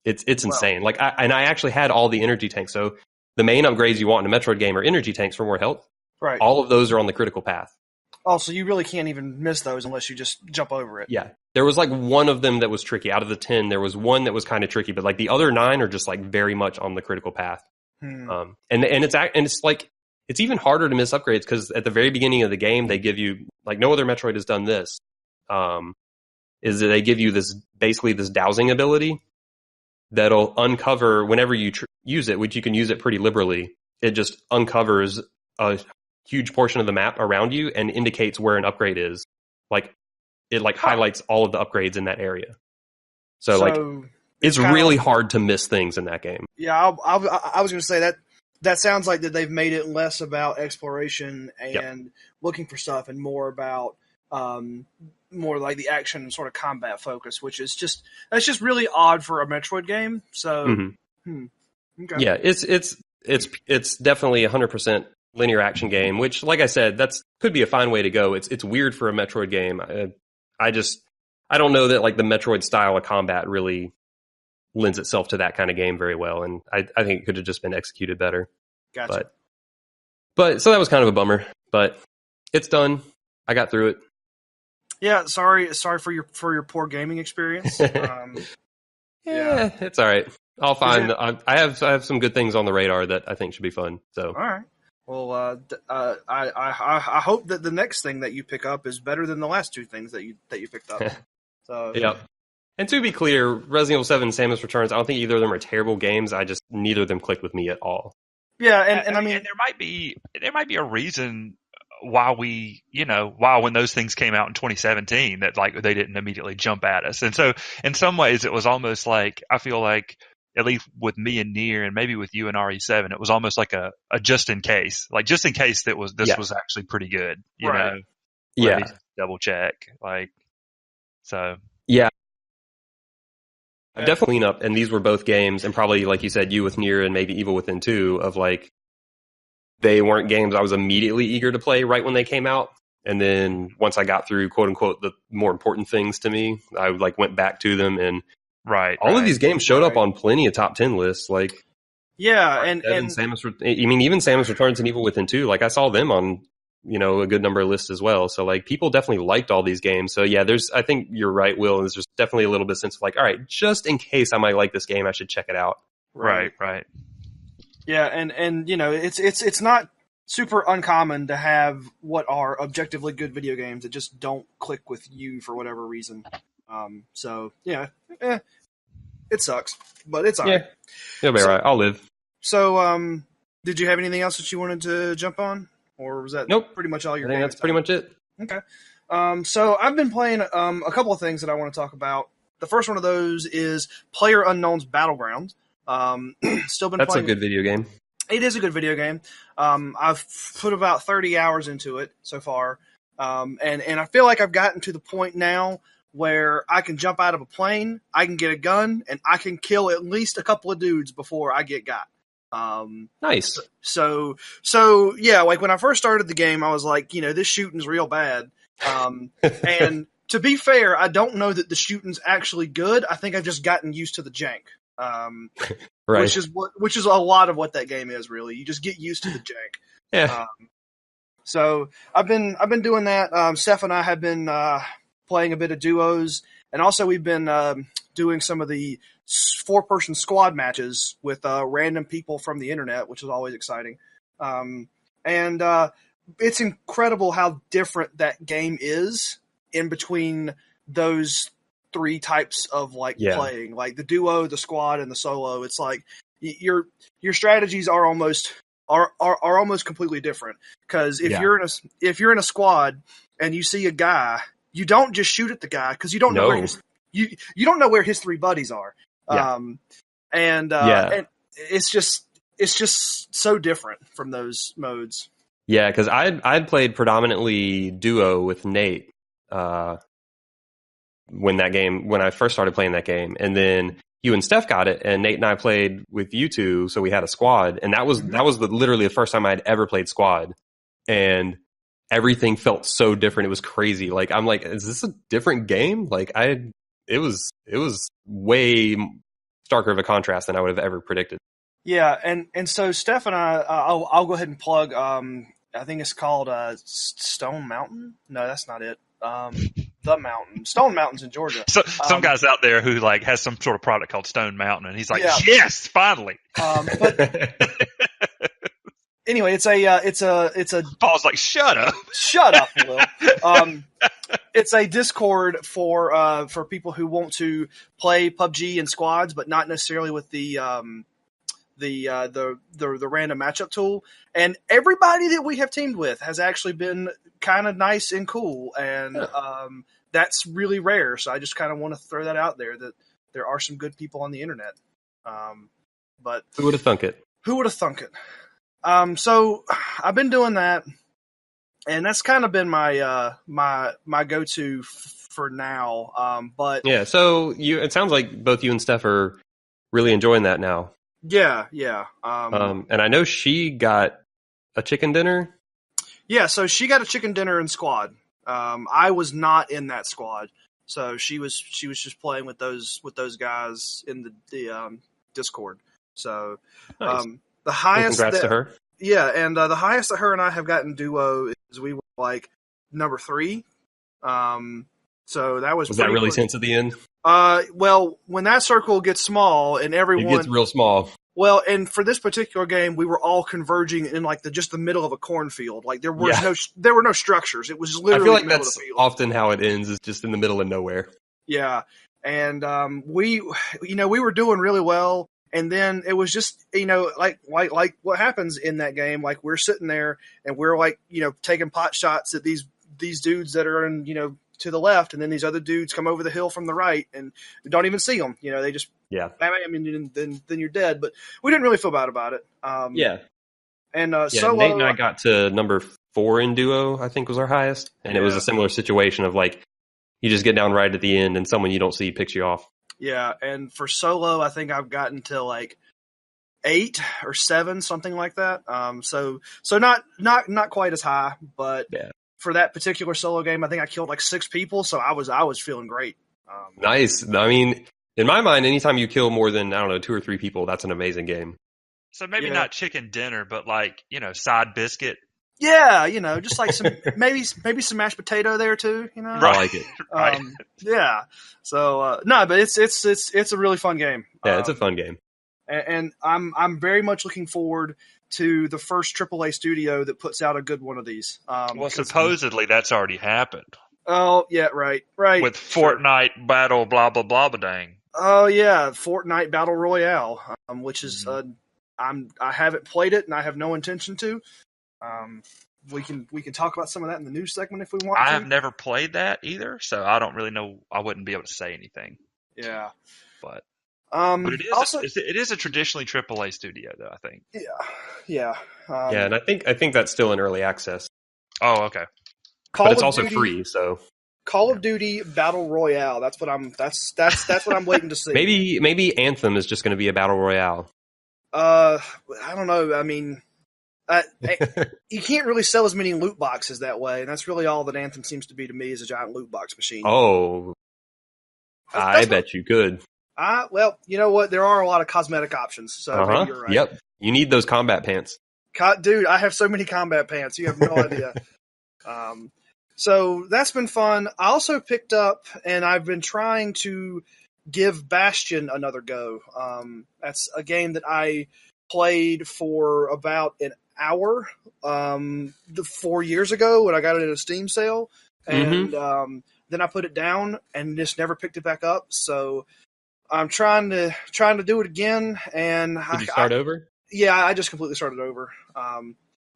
It's insane. Like, I actually had all the energy tanks. So the main upgrades you want in a Metroid game are energy tanks for more health. Right. All of those are on the critical path. Oh, so you really can't even miss those unless you just jump over it. Yeah. There was, like, one of them that was tricky. Out of the 10, there was one that was kind of tricky, but, like, the other 9 are just, like, very much on the critical path. And it's like, it's even harder to miss upgrades because at the very beginning of the game, they give you, like, no other Metroid has done this, is that they give you basically this dowsing ability that'll uncover whenever you use it, which you can use it pretty liberally. It just uncovers a huge portion of the map around you and indicates where an upgrade is. Like, it, like, highlights all of the upgrades in that area. So like, it's really hard to miss things in that game. Yeah, I was going to say that sounds like that they've made it less about exploration and looking for stuff and more about more like the action and sort of combat focus, which is that's just really odd for a Metroid game. So, okay. Yeah, it's definitely 100% linear action game, which, like I said, could be a fine way to go. It's weird for a Metroid game. I don't know that, like, the Metroid style of combat really lends itself to that kind of game very well, and I think it could have just been executed better. Gotcha. But so that was kind of a bummer, but it's done. I got through it. Yeah, sorry for your poor gaming experience. Yeah, it's all right. I'll find. I have some good things on the radar that I think should be fun. So, all right. Well, I hope that the next thing that you pick up is better than the last two things that you picked up. So, yep. And to be clear, Resident Evil 7 and Samus Returns, I don't think either of them are terrible games. Neither of them clicked with me at all. Yeah, and I mean, and there might be a reason why why when those things came out in 2017 that like they didn't immediately jump at us. And so in some ways it was almost like, I feel like at least with me and Nier and maybe with you and RE7, it was almost like a just in case, that was actually pretty good, you know? Yeah. Double check. Like, so. Yeah. I've definitely cleaned up, and these were both games, and probably, like you said, you with Nier and maybe Evil Within 2, of like, they weren't games I was immediately eager to play right when they came out. And then once I got through, quote unquote, the more important things to me, I like went back to them, and all of these games showed up on plenty of top 10 lists. Like, and Samus, even Samus Returns and Evil Within 2, like I saw them on, a good number of lists as well. So like people definitely liked all these games. So yeah, I think you're right, Will. There's just definitely a little bit of sense of like, all right, just in case I might like this game, I should check it out. Right. Yeah, and it's not super uncommon to have what are objectively good video games that just don't click with you for whatever reason. So yeah, it sucks, but it's alright. Yeah, you'll be alright. I'll live. So, did you have anything else that you wanted to jump on, or was that pretty much all your? I think that's pretty much it. Okay. So I've been playing a couple of things that I want to talk about. The first one of those is PlayerUnknown's Battlegrounds. Still been. That's playing. A good video game. It is a good video game. I've put about 30 hours into it so far, and I feel like I've gotten to the point now where I can jump out of a plane, I can get a gun, and I can kill at least a couple of dudes before I get got. Nice. So yeah, like when I first started the game, I was like, this shooting's real bad. And to be fair, I don't know that the shooting's actually good. I think I've just gotten used to the jank. Right. Which is a lot of what that game is, really. You just get used to the jank. Yeah. So I've been doing that. Steph and I have been playing a bit of duos, and also we've been doing some of the 4-person squad matches with random people from the internet, which is always exciting. And it's incredible how different that game is in between those 3 types of playing, like the duo, the squad, and the solo. It's like your strategies are almost completely different, because if you're in a squad and you see a guy, you don't just shoot at the guy because you don't know where you don't know where his 3 buddies are. And it's just so different from those modes. Yeah, because I'd played predominantly duo with Nate when I first started playing that game, and then you and Steph got it, and Nate and I played with you two, so we had a squad, and that was literally the first time I'd ever played squad, and everything felt so different. It was crazy. Like, I'm like, is this a different game? Like, it was way starker of a contrast than I would have ever predicted. Yeah, and so Steph and I'll go ahead and plug. I think it's called Stone Mountain. No, that's not it. The Mountain. Stone Mountain's in Georgia. So some guy's out there who has some sort of product called Stone Mountain, and he's like, yes, finally. But anyway, it's a. Paul's like, shut up, Will. It's a Discord for people who want to play PUBG in squads, but not necessarily with the random matchup tool. And everybody that we have teamed with has actually been kind of nice and cool, and that's really rare. So I just kind of want to throw that out there, that there are some good people on the internet. But who would have thunk it? So I've been doing that, and that's kind of been my my go-to for now. But yeah, so it sounds like both you and Steph are really enjoying that now. Yeah. And I know she got a chicken dinner. Yeah, so she got a chicken dinner in squad. I was not in that squad, so she was just playing with those guys in the Discord. So nice. The highest. Well, congrats to her. Yeah, and the highest that her and I have gotten duo is we were like number 3. So that was that really tense at the end? Well, when that circle gets small and everyone it gets real small. Well, and for this particular game, we were all converging in like just the middle of a cornfield. Like there were no structures. It was literally. I feel like the middle that's of the field. often how it ends. Is just in the middle of nowhere. Yeah, and we were doing really well, and then it was just like what happens in that game. Like we're sitting there and we're like taking pot shots at these dudes that are in to the left, and then these other dudes come over the hill from the right, and we don't even see them. They just I mean, then you're dead. But we didn't really feel bad about it. And Solo, Nate and I got to number 4 in duo. I think was our highest, and it was a similar situation of like you just get down right at the end, and someone you don't see picks you off. Yeah, and for Solo, I think I've gotten to like 8 or 7, something like that. So not quite as high, but for that particular solo game, I think I killed like 6 people, so I was feeling great. Nice. I mean, in my mind, anytime you kill more than 2 or 3 people, that's an amazing game. So maybe not chicken dinner, but like side biscuit. Yeah, just like some maybe some mashed potato there too. I like it. Right. Yeah. So no, but it's a really fun game. Yeah, it's a fun game. And I'm very much looking forward to the first AAA studio that puts out a good one of these. Well, supposedly that's already happened. Oh yeah, right. With Fortnite Battle, blah blah blah, dang. Oh yeah, Fortnite Battle Royale, which is I haven't played it and I have no intention to. We can talk about some of that in the news segment if we want. I have never played that either, so I don't really know. I wouldn't be able to say anything. Yeah, but it is also it is a traditionally AAA studio, though. I think. Yeah. And I think that's still in early access. Oh, okay. But it's also free, so. Call of Duty Battle Royale. That's what I'm waiting to see. Maybe Anthem is just going to be a Battle Royale. I don't know. I mean, you can't really sell as many loot boxes that way, and that's really all that Anthem seems to be to me, is a giant loot box machine. Oh, I bet you could. Well, you know what? There are a lot of cosmetic options, so maybe you're right. Yep, you need those combat pants. Dude, I have so many combat pants. You have no idea. So that's been fun. I also picked up, and I've been trying to give Bastion another go. That's a game that I played for about an hour 4 years ago when I got it at a Steam sale, and then I put it down and just never picked it back up. So I'm trying to do it again. And did you start over? Yeah, I just completely started over.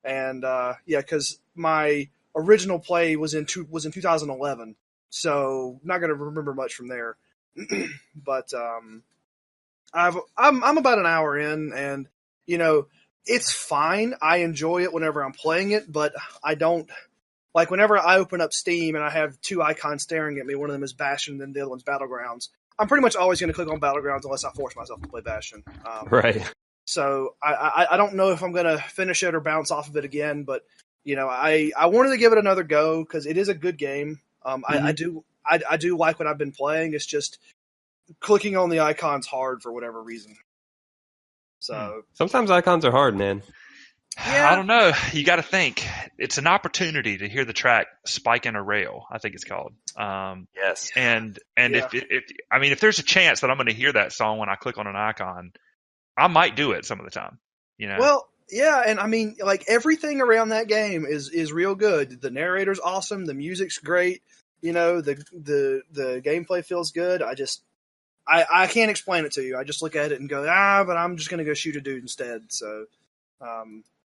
Because my original play was in 2011, so not going to remember much from there. But I'm about an hour in, and it's fine. I enjoy it whenever I'm playing it, but I don't like whenever I open up Steam and I have 2 icons staring at me. One of them is Bastion, and the other one's Battlegrounds. I'm pretty much always going to click on Battlegrounds unless I force myself to play Bastion. Right. So I don't know if I'm going to finish it or bounce off of it again, but I wanted to give it another go because it is a good game. I do like what I've been playing. It's just clicking on the icons hard for whatever reason. So sometimes icons are hard, man. Yeah. I don't know. You got to think. It's an opportunity to hear the track "Spiking a Rail." I think it's called. Yes. And if there's a chance that I'm going to hear that song when I click on an icon, I might do it some of the time. Well, yeah, and I mean, like everything around that game is real good. The narrator's awesome. The music's great. The gameplay feels good. I can't explain it to you. I just look at it and go, but I'm just going to go shoot a dude instead. So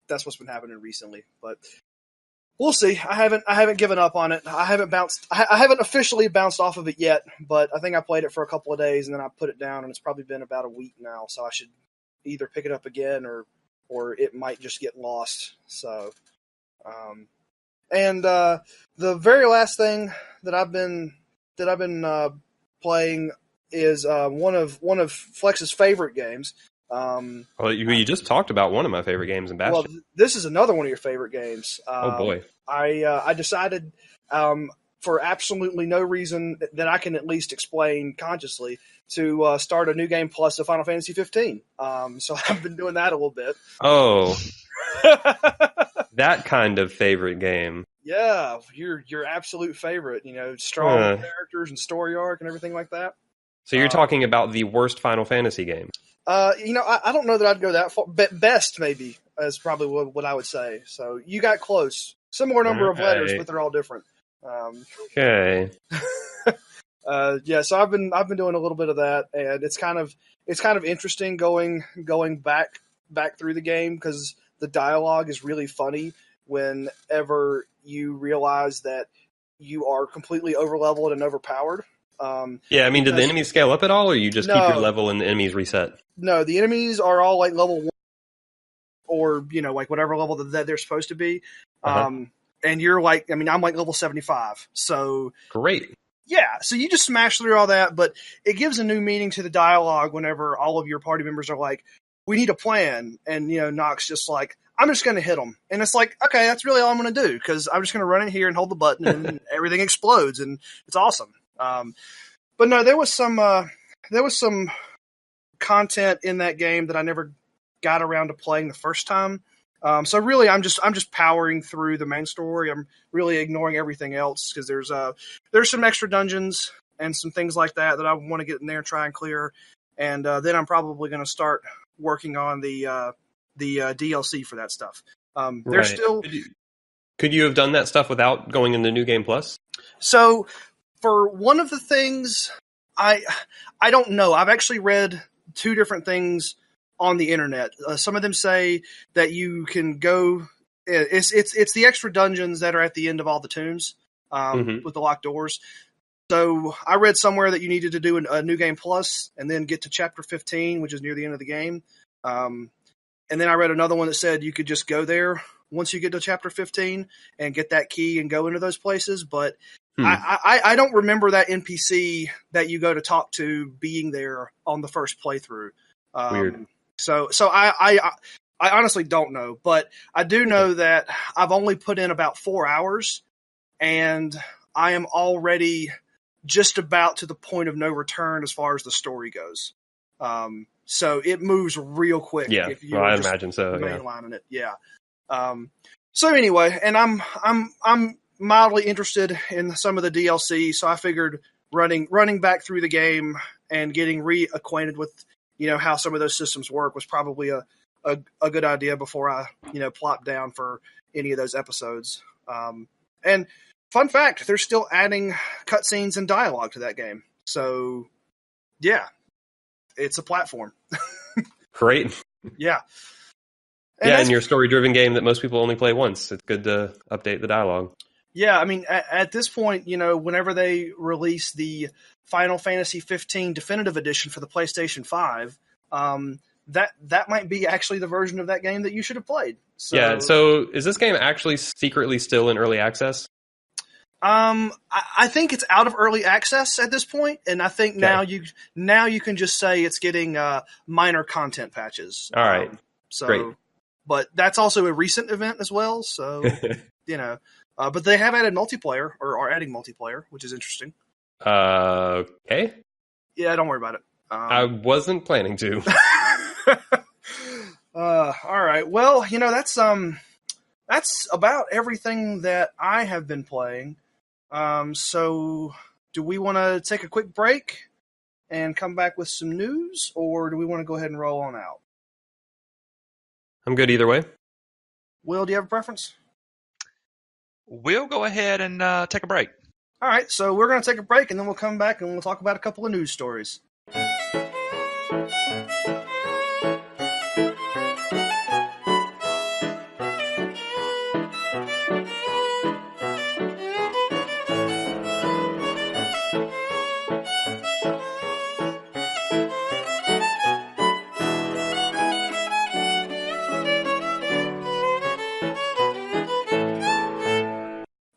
that's what's been happening recently. But we'll see. I haven't given up on it. I haven't officially bounced off of it yet. But I think I played it for a couple of days and then I put it down, and it's probably been about a week now. So I should either pick it up again or it might just get lost. So, the very last thing that I've been playing is one of Flex's favorite games. Well, you just talked about one of my favorite games in Bastion. Well, this is another one of your favorite games. Oh boy! I decided for absolutely no reason that I can at least explain consciously to start a new game plus of Final Fantasy 15. So I've been doing that a little bit. Oh, that kind of favorite game. Yeah, your absolute favorite. Strong characters and story arc and everything like that. So you're talking about the worst Final Fantasy game? I don't know that I'd go that far. Best, maybe, is probably what I would say. So you got close. Similar number of letters, but they're all different. Okay. Yeah, so I've been doing a little bit of that, and it's kind of interesting going back through the game because the dialogue is really funny whenever you realize that you are completely overleveled and overpowered. Yeah, I mean, did the enemies scale up at all, or you just keep your level and the enemies reset? No, the enemies are all like level 1 or, like whatever level that they're supposed to be. And you're like, I'm like level 75. So great. Yeah, so you just smash through all that, but it gives a new meaning to the dialogue whenever all of your party members are like, we need a plan. And, Nox just like, I'm just going to hit them. And it's like, okay, that's really all I'm going to do because I'm just going to run in here and hold the button and everything explodes and it's awesome. But no, there was some content in that game that I never got around to playing the first time. So really, I'm just powering through the main story. I'm really ignoring everything else because there's some extra dungeons and some things like that I want to get in there and try and clear. And then I'm probably going to start working on the DLC for that stuff. There's still. Could you have done that stuff without going into New Game Plus? So for one of the things, I don't know. I've actually read two different things on the internet. Some of them say that you can go. It's the extra dungeons that are at the end of all the tombs with the locked doors. So I read somewhere that you needed to do a New Game Plus and then get to Chapter 15, which is near the end of the game. And then I read another one that said you could just go there once you get to Chapter 15 and get that key and go into those places. But I don't remember that NPC that you go to talk to being there on the first playthrough. Weird. So I honestly don't know, but I do know that I've only put in about 4 hours and I am already just about to the point of no return as far as the story goes. So it moves real quick. Yeah, if you I imagine so. Mainlining it. Yeah. So anyway, and I'm mildly interested in some of the DLC. So I figured running back through the game and getting reacquainted with, how some of those systems work was probably a good idea before I, plop down for any of those episodes. And fun fact, they're still adding cutscenes and dialogue to that game. So yeah, it's a platform. Great. Yeah. And your story-driven game that most people only play once. It's good to update the dialogue. Yeah, I mean, at this point, whenever they release the Final Fantasy 15 Definitive Edition for the PlayStation 5, that might be actually the version of that game that you should have played. So, yeah, so is this game actually secretly still in early access? I think it's out of early access at this point, and I think now you can just say it's getting minor content patches. All right, great. But that's also a recent event as well, so but they have added multiplayer or are adding multiplayer, which is interesting. Okay. Yeah, don't worry about it. I wasn't planning to. All right. Well, that's about everything that I have been playing. So do we want to take a quick break and come back with some news, or do we want to go ahead and roll on out? I'm good either way. Will, do you have a preference? We'll go ahead and take a break. All right, so we're going to take a break, and then we'll come back and we'll talk about a couple of news stories.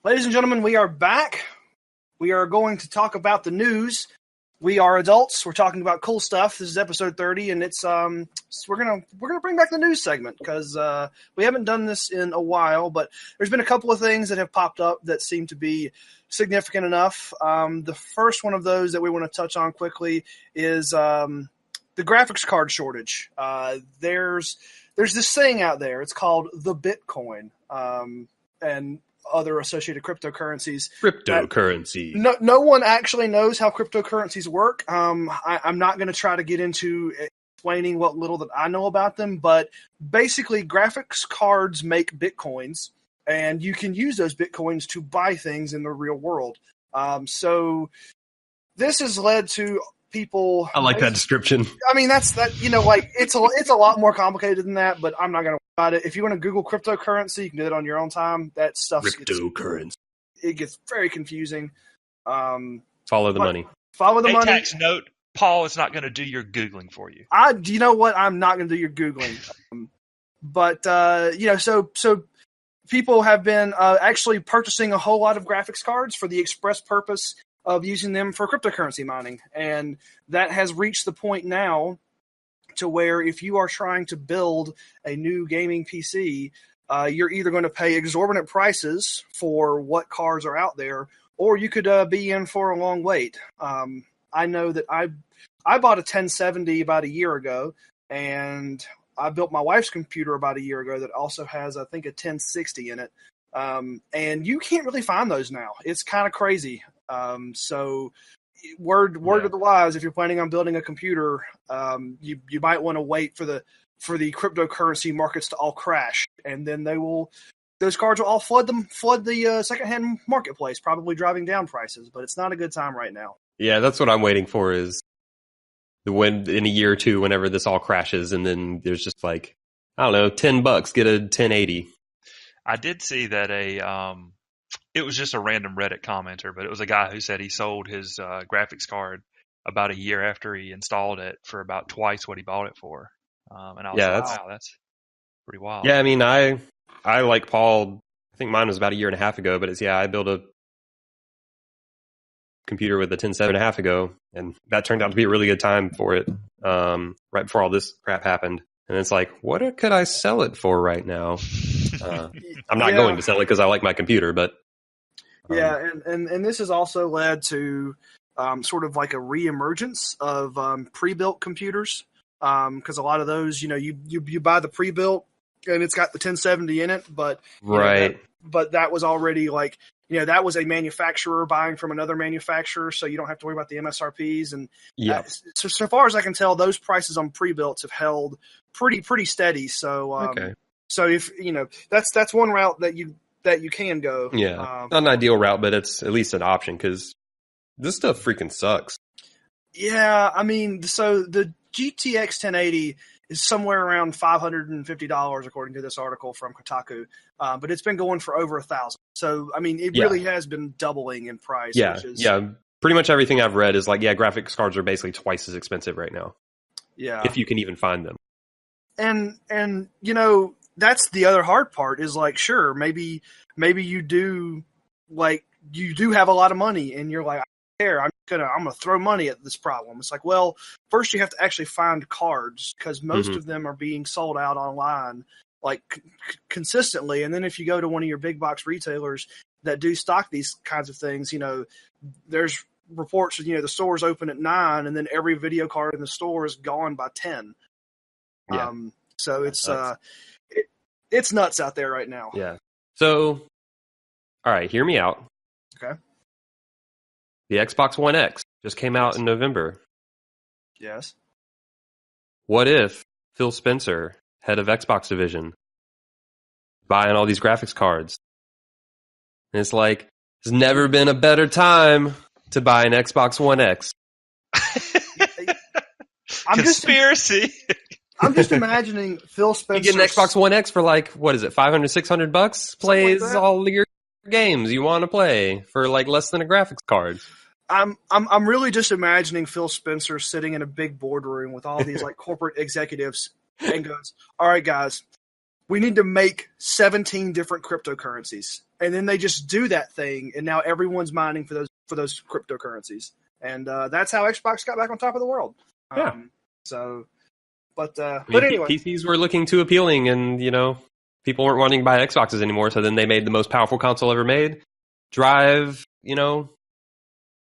Ladies and gentlemen, we are back. We are going to talk about the news. We are adults. We're talking about cool stuff. This is episode 30, and it's we're gonna bring back the news segment because we haven't done this in a while. But there's been a couple of things that have popped up that seem to be significant enough. The first one of those that we want to touch on quickly is the graphics card shortage. There's this saying out there. It's called the Bitcoin, and other associated cryptocurrencies. Cryptocurrency. No one actually knows how cryptocurrencies work. I'm not going to try to get into explaining what little that I know about them, but basically graphics cards make bitcoins, and you can use those bitcoins to buy things in the real world. So this has led to people. I like that description. I mean, that's that. Like it's a lot more complicated than that. But I'm not going to worry about it. If you want to Google cryptocurrency, you can do it on your own time. That stuff Cryptocurrency. It gets very confusing. Follow the money. Follow the money. ATACS note: Paul is not going to do your Googling for you. You know what? I'm not going to do your Googling. But so people have been actually purchasing a whole lot of graphics cards for the express purpose of using them for cryptocurrency mining. And that has reached the point now to where if you are trying to build a new gaming PC, you're either going to pay exorbitant prices for what cards are out there, or you could be in for a long wait. I know that I bought a 1070 about a year ago, and I built my wife's computer about a year ago that also has, I think, a 1060 in it. And you can't really find those now. It's kind of crazy. So word to the wise, if you're planning on building a computer, you might want to wait for the cryptocurrency markets to all crash, and then those cards will all flood the secondhand marketplace, probably driving down prices. But it's not a good time right now. Yeah, that's what I'm waiting for, is when in a year or two, whenever this all crashes, and then there's just like, I don't know, $10, get a 1080. I did see that it was just a random Reddit commenter, but it was a guy who said he sold his graphics card about a year after he installed it for about twice what he bought it for. And I was like, wow, that's pretty wild. Yeah, I mean, I like Paul, I think mine was about a year and a half ago, but I built a computer with a 10.7.5 ago, and that turned out to be a really good time for it, right before all this crap happened. And it's like, what could I sell it for right now? I'm not going to sell it because I like my computer, but yeah, and this has also led to sort of like a reemergence of pre-built computers, because a lot of those, you buy the pre-built and it's got the 1070 in it, but right, but that was already like, that was a manufacturer buying from another manufacturer, so you don't have to worry about the MSRPs. And so far as I can tell, those prices on pre-builts have held pretty steady. So so if that's one route that you can go. Yeah, not an ideal route, but it's at least an option, because this stuff freaking sucks. Yeah, I mean, so the GTX 1080 is somewhere around $550 according to this article from Kotaku, but it's been going for over $1,000. So I mean, it really has been doubling in price. Yeah, pretty much everything I've read is like, graphics cards are basically twice as expensive right now. Yeah, if you can even find them. And that's the other hard part, is like, sure, maybe you do have a lot of money and you're like, I don't care, I'm gonna throw money at this problem. It's like, well, first you have to actually find cards, because most of them are being sold out online like consistently. And then if you go to one of your big box retailers that do stock these kinds of things, there's reports that, the store's open at 9 and then every video card in the store is gone by 10. Yeah. So it's it's nuts out there right now. Yeah. So, all right, hear me out. Okay. The Xbox One X just came out in November. Yes. What if Phil Spencer, head of Xbox division, buying all these graphics cards? And it's like, there's never been a better time to buy an Xbox One X. Conspiracy. I'm just imagining Phil Spencer. You get an Xbox One X for like, what is it, $500, $600? Plays like all your games you want to play for like less than a graphics card. I'm really just imagining Phil Spencer sitting in a big boardroom with all these like corporate executives and goes, "All right, guys, we need to make 17 different cryptocurrencies," and then they just do that thing, and now everyone's mining for those cryptocurrencies, and that's how Xbox got back on top of the world. Yeah. But anyway, PCs were looking too appealing, and people weren't wanting to buy Xboxes anymore. So then they made the most powerful console ever made. Drive,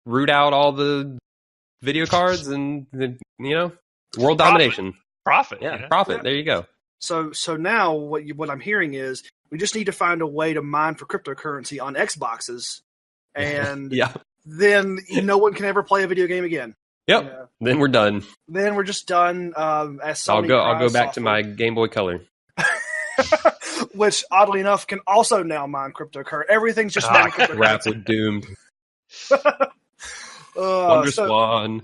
root out all the video cards, and world domination. Profit. Yeah, profit. There you go. So now what I'm hearing is we just need to find a way to mine for cryptocurrency on Xboxes, and then no one can ever play a video game again. Yep. You know? Then we're done. Then we're just done. As Sony I'll go back to my Game Boy Color, which oddly enough can also now mine cryptocurrency. Everything's just mining cryptocurrency. Crap, we're doomed. WonderSwan.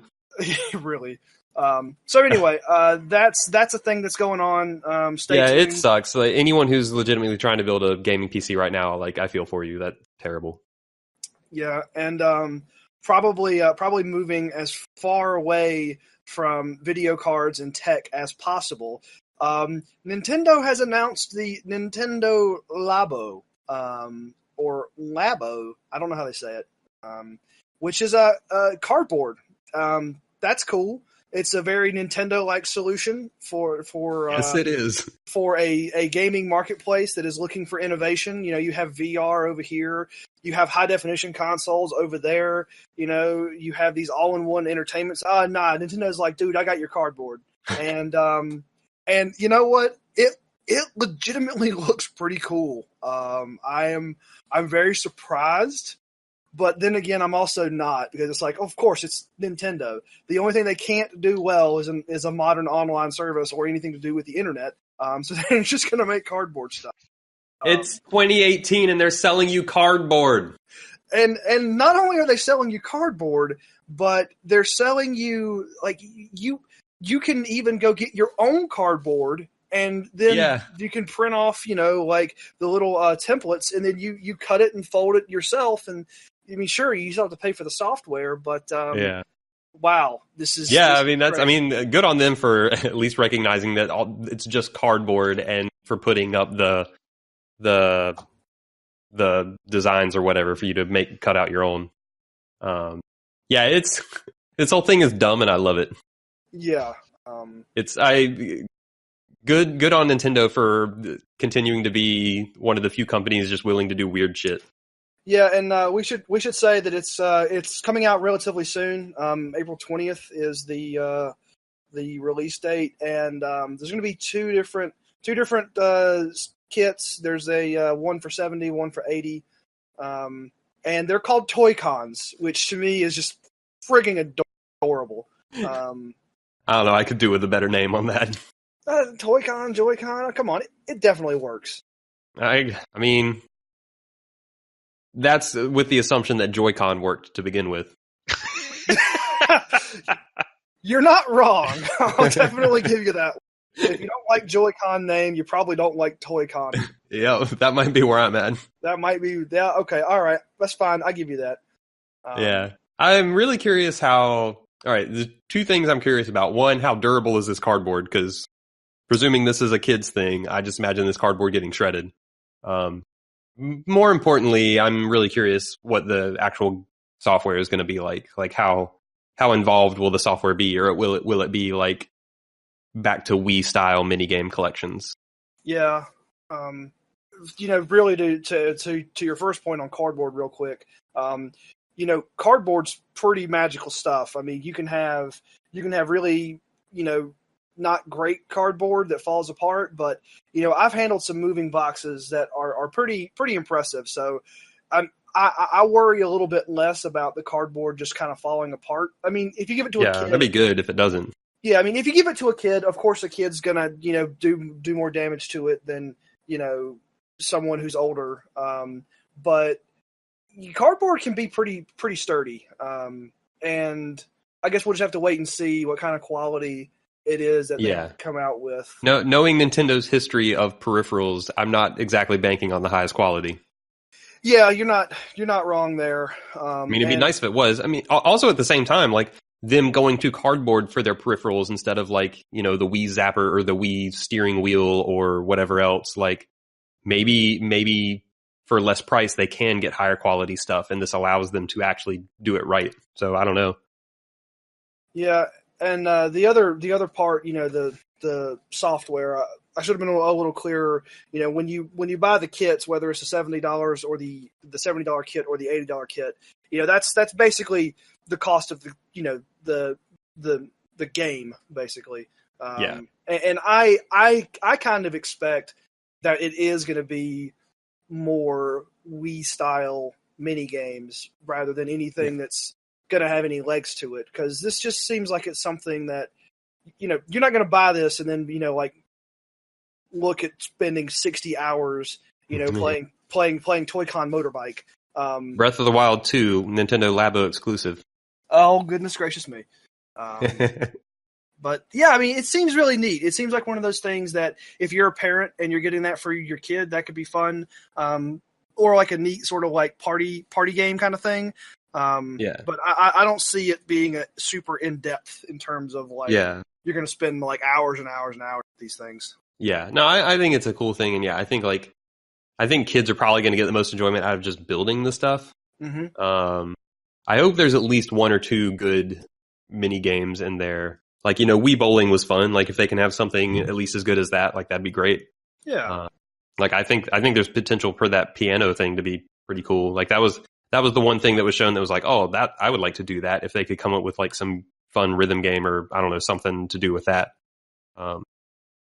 Really. So anyway, that's a thing that's going on. Stay tuned. It sucks. Like, anyone who's legitimately trying to build a gaming PC right now, like, I feel for you. That's terrible. Yeah, and probably moving as far away from video cards and tech as possible. Nintendo has announced the Nintendo Labo, or Labo. I don't know how they say it. Which is a cardboard. That's cool. It's a very Nintendo-like solution for yes, it is, for a gaming marketplace that is looking for innovation. You know, you have VR over here, you have high-definition consoles over there. You know, you have these all-in-one entertainments. Nintendo's like, dude, I got your cardboard, and you know what? It legitimately looks pretty cool. I'm very surprised. But then again, I'm also not, because it's like, of course, it's Nintendo. The only thing they can't do well is a modern online service or anything to do with the internet. So they're just going to make cardboard stuff. It's 2018 and they're selling you cardboard. And not only are they selling you cardboard, but they're selling you, like, you can even go get your own cardboard. And then you can print off, you know, like the little templates, and then you cut it and fold it yourself. And I mean, sure, you still have to pay for the software, but wow, this is good on them for at least recognizing that it's just cardboard, and for putting up the designs or whatever for you to cut out your own. This whole thing is dumb, and I love it. Yeah, Good on Nintendo for continuing to be one of the few companies just willing to do weird shit. Yeah, and we should say that it's coming out relatively soon. April 20th is the release date, and there's going to be two different kits. There's a one for $70, one for $80, and they're called Toy Cons, which to me is just frigging adorable. I don't know. I could do with a better name on that. Toy-Con, Joy-Con, come on, it definitely works. I mean, that's with the assumption that Joy-Con worked to begin with. You're not wrong. I'll definitely give you that. If you don't like Joy-Con name, you probably don't like Toy-Con. Yeah, that might be where I'm at. That might be, okay, all right, that's fine, I give you that. I'm really curious all right, the two things I'm curious about. One, how durable is this cardboard? Because presuming this is a kid's thing, I just imagine this cardboard getting shredded. More importantly, I'm really curious what the actual software is going to be like. Like how involved will the software be, or will it be like back to Wii style minigame collections? Yeah, really to your first point on cardboard, real quick. Cardboard's pretty magical stuff. I mean, you can have really, not great cardboard that falls apart, but I've handled some moving boxes that are pretty impressive. So I worry a little bit less about the cardboard just kind of falling apart. I mean, if you give it to a kid, that'd be good if it doesn't. Yeah, I mean, if you give it to a kid, of course the kid's gonna do more damage to it than someone who's older. But cardboard can be pretty sturdy, and I guess we'll just have to wait and see what kind of quality it is that they come out with. No, knowing Nintendo's history of peripherals, I'm not exactly banking on the highest quality. Yeah, you're not wrong there. I mean, it'd be nice if it was. I mean, also at the same time, like them going to cardboard for their peripherals instead of like the Wii Zapper or the Wii steering wheel or whatever else. Like maybe for less price they can get higher quality stuff, and this allows them to actually do it right. So I don't know. Yeah. And the other part, the software, I should have been a little clearer. When you buy the kits, whether it's the $70 or the $70 kit or the $80 kit, that's basically the cost of the game, basically. And I kind of expect that it is going to be more Wii style mini games rather than anything that's going to have any legs to it, because this just seems like it's something that, you know, you're not going to buy this and then, you know, like look at spending 60 hours, you know, playing Toy-Con Motorbike. Breath of the Wild 2, Nintendo Labo exclusive. Oh, goodness gracious me. But yeah, I mean, it seems really neat. It seems like one of those things that if you're a parent and you're getting that for your kid, that could be fun. Or like a neat sort of like party game kind of thing. But I don't see it being a super in depth in terms of like, you're going to spend like hours and hours and hours with these things. Yeah, no, I think it's a cool thing. And I think kids are probably going to get the most enjoyment out of just building the stuff. Mm-hmm. I hope there's at least one or two good mini games in there. Like, you know, Wii Bowling was fun. Like, if they can have something at least as good as that, like, that'd be great. Yeah. Like, I think there's potential for that piano thing to be pretty cool. Like, that was the one thing that was shown that was like, oh, that I would like to do that if they could come up with like some fun rhythm game or I don't know, something to do with that.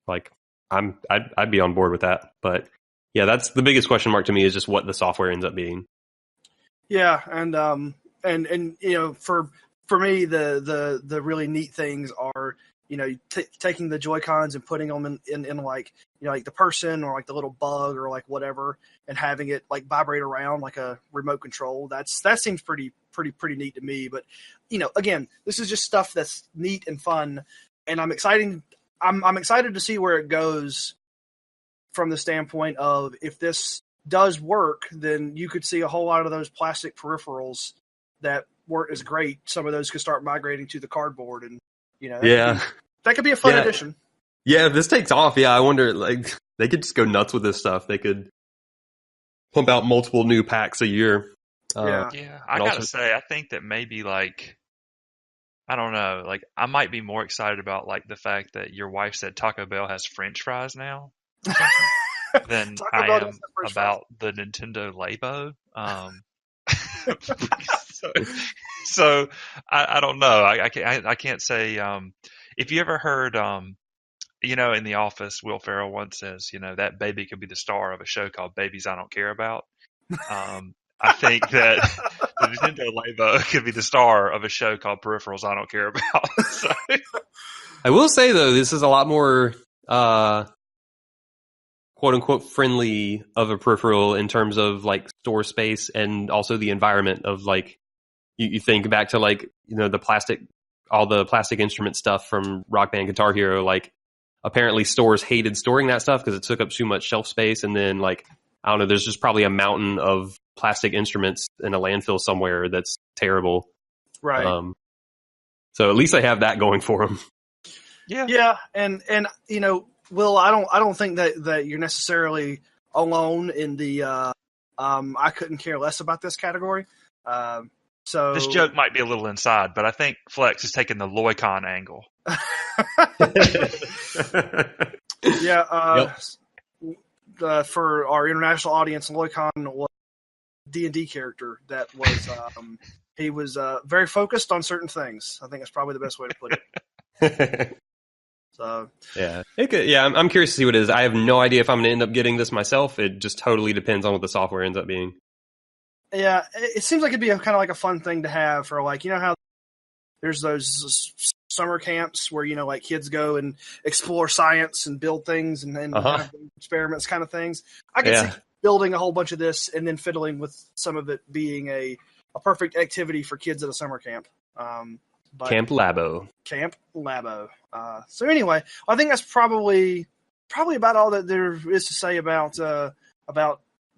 Like, I'd be on board with that. But yeah, that's the biggest question mark to me, is just what the software ends up being. Yeah, and you know, for me, the really neat things are, you know, taking the Joy-Cons and putting them in like, you know, like the person or like the little bug or like whatever, and having it like vibrate around like a remote control. That seems pretty neat to me. But, you know, again, this is just stuff that's neat and fun, and I'm excited to see where it goes from the standpoint of, if this does work, then you could see a whole lot of those plastic peripherals that weren't as great. Some of those could start migrating to the cardboard, and, you know, that could be a fun addition. Yeah, if this takes off, I wonder, like, they could just go nuts with this stuff. They could pump out multiple new packs a year. I gotta say, I think that maybe, like, I don't know, like, I might be more excited about, like, the fact that your wife said Taco Bell has French fries now than I am about the Nintendo Labo. So I don't know. I can't say. If you ever heard, you know, in The Office, Will Ferrell once says, you know, that baby could be the star of a show called Babies I Don't Care About. I think that the Nintendo Labo could be the star of a show called Peripherals I Don't Care About. So. I will say, though, this is a lot more quote unquote friendly of a peripheral in terms of like store space, and also the environment of, like, you think back to, like, you know, all the plastic instrument stuff from Rock Band Guitar Hero. Like, apparently stores hated storing that stuff because it took up too much shelf space, and then, like, I don't know, there's just probably a mountain of plastic instruments in a landfill somewhere that's terrible. Right. So at least they have that going for them. Yeah, and you know, Will, I don't think that you're necessarily alone in the I couldn't care less about this category. So this joke might be a little inside, but I think Flex is taking the Loicon angle. For our international audience, Loicon was a D&D character that was he was very focused on certain things. I think that's probably the best way to put it. So I'm curious to see what it is. I have no idea if I'm going to end up getting this myself. It just totally depends on what the software ends up being. Yeah, it seems like it'd be kind of like a fun thing to have for, like, you know how there's those summer camps where, you know, like, kids go and explore science and build things and kind of experiments kind of things. I could see building a whole bunch of this and then fiddling with some of it being a perfect activity for kids at a summer camp. Camp Labo. So anyway, I think that's probably about all that there is to say about the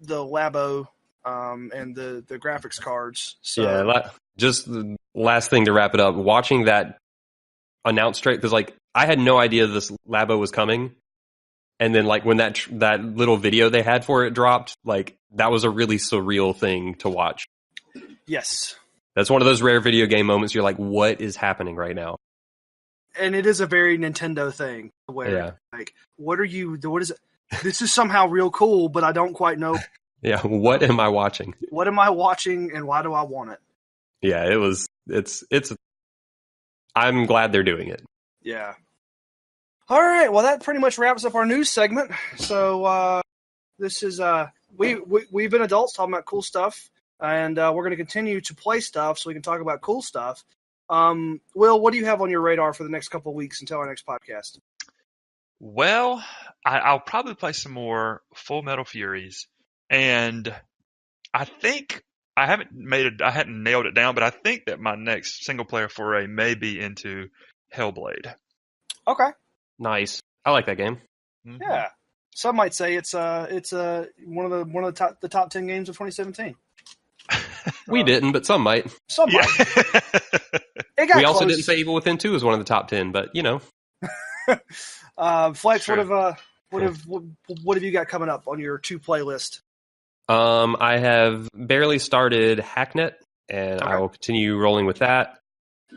Labo and the graphics cards. So just the last thing to wrap it up. Watching that announced straight, because, like, I had no idea this Labo was coming, and then, like, when that little video they had for it dropped, like, that was a really surreal thing to watch. Yes. That's one of those rare video game moments you're like, what is happening right now? And it is a very Nintendo thing where, like, what is it? This is somehow real cool, but I don't quite know. Yeah, what am I watching? What am I watching, and why do I want it? Yeah, it's I'm glad they're doing it. Yeah. All right, well, that pretty much wraps up our news segment. So this is we've been adults talking about cool stuff, and we're going to continue to play stuff so we can talk about cool stuff. Will, what do you have on your radar for the next couple of weeks until our next podcast? Well, I'll probably play some more Full Metal Furies, and I think I hadn't nailed it down, but I think that my next single player foray may be into Hellblade. Okay. Nice. I like that game. Mm-hmm. Yeah. Some might say it's one of the top 10 games of 2017. We didn't, but some might. Some might. It got we also close. didn't say Evil Within 2 is one of the top 10, but you know. Flex, Sure. what have you got coming up on your 2 playlist? I have barely started Hacknet, and I will continue rolling with that.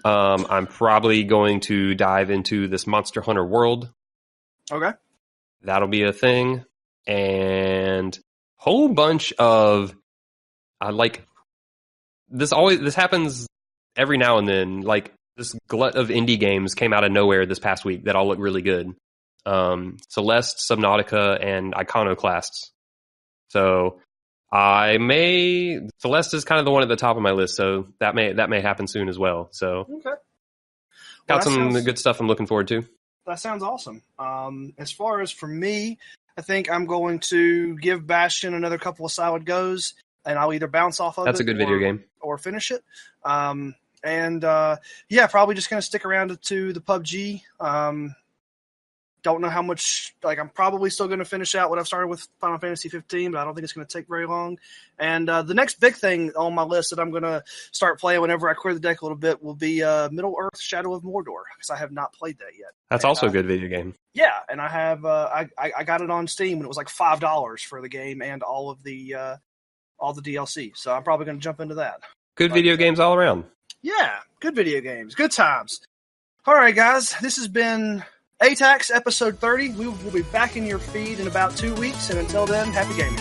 I'm probably going to dive into this Monster Hunter World. Okay. That'll be a thing. And whole bunch of this happens every now and then. Like this glut of indie games came out of nowhere this past week that all look really good. Celeste, Subnautica, and Iconoclasts. So Celeste is kind of the one at the top of my list, so that may happen soon as well. So got some good stuff I'm looking forward to. That sounds awesome. As far as for me, I think I'm going to give Bastion another couple of solid goes, and I'll either bounce off of it. That's a good video game. Or finish it. Probably just going to stick around to the PUBG. Don't know how much. I'm probably still going to finish out what I've started with Final Fantasy 15, but I don't think it's going to take very long. And the next big thing on my list that I'm going to start playing whenever I clear the deck a little bit will be Middle-earth: Shadow of Mordor, because I have not played that yet. That's also a good video game. Yeah, and I have I got it on Steam when it was like $5 for the game and all the DLC. So I'm probably going to jump into that. Good video games all around. Yeah, good video games, good times. All right, guys, this has been ATACS episode 30. We will be back in your feed in about 2 weeks, and until then, happy gaming.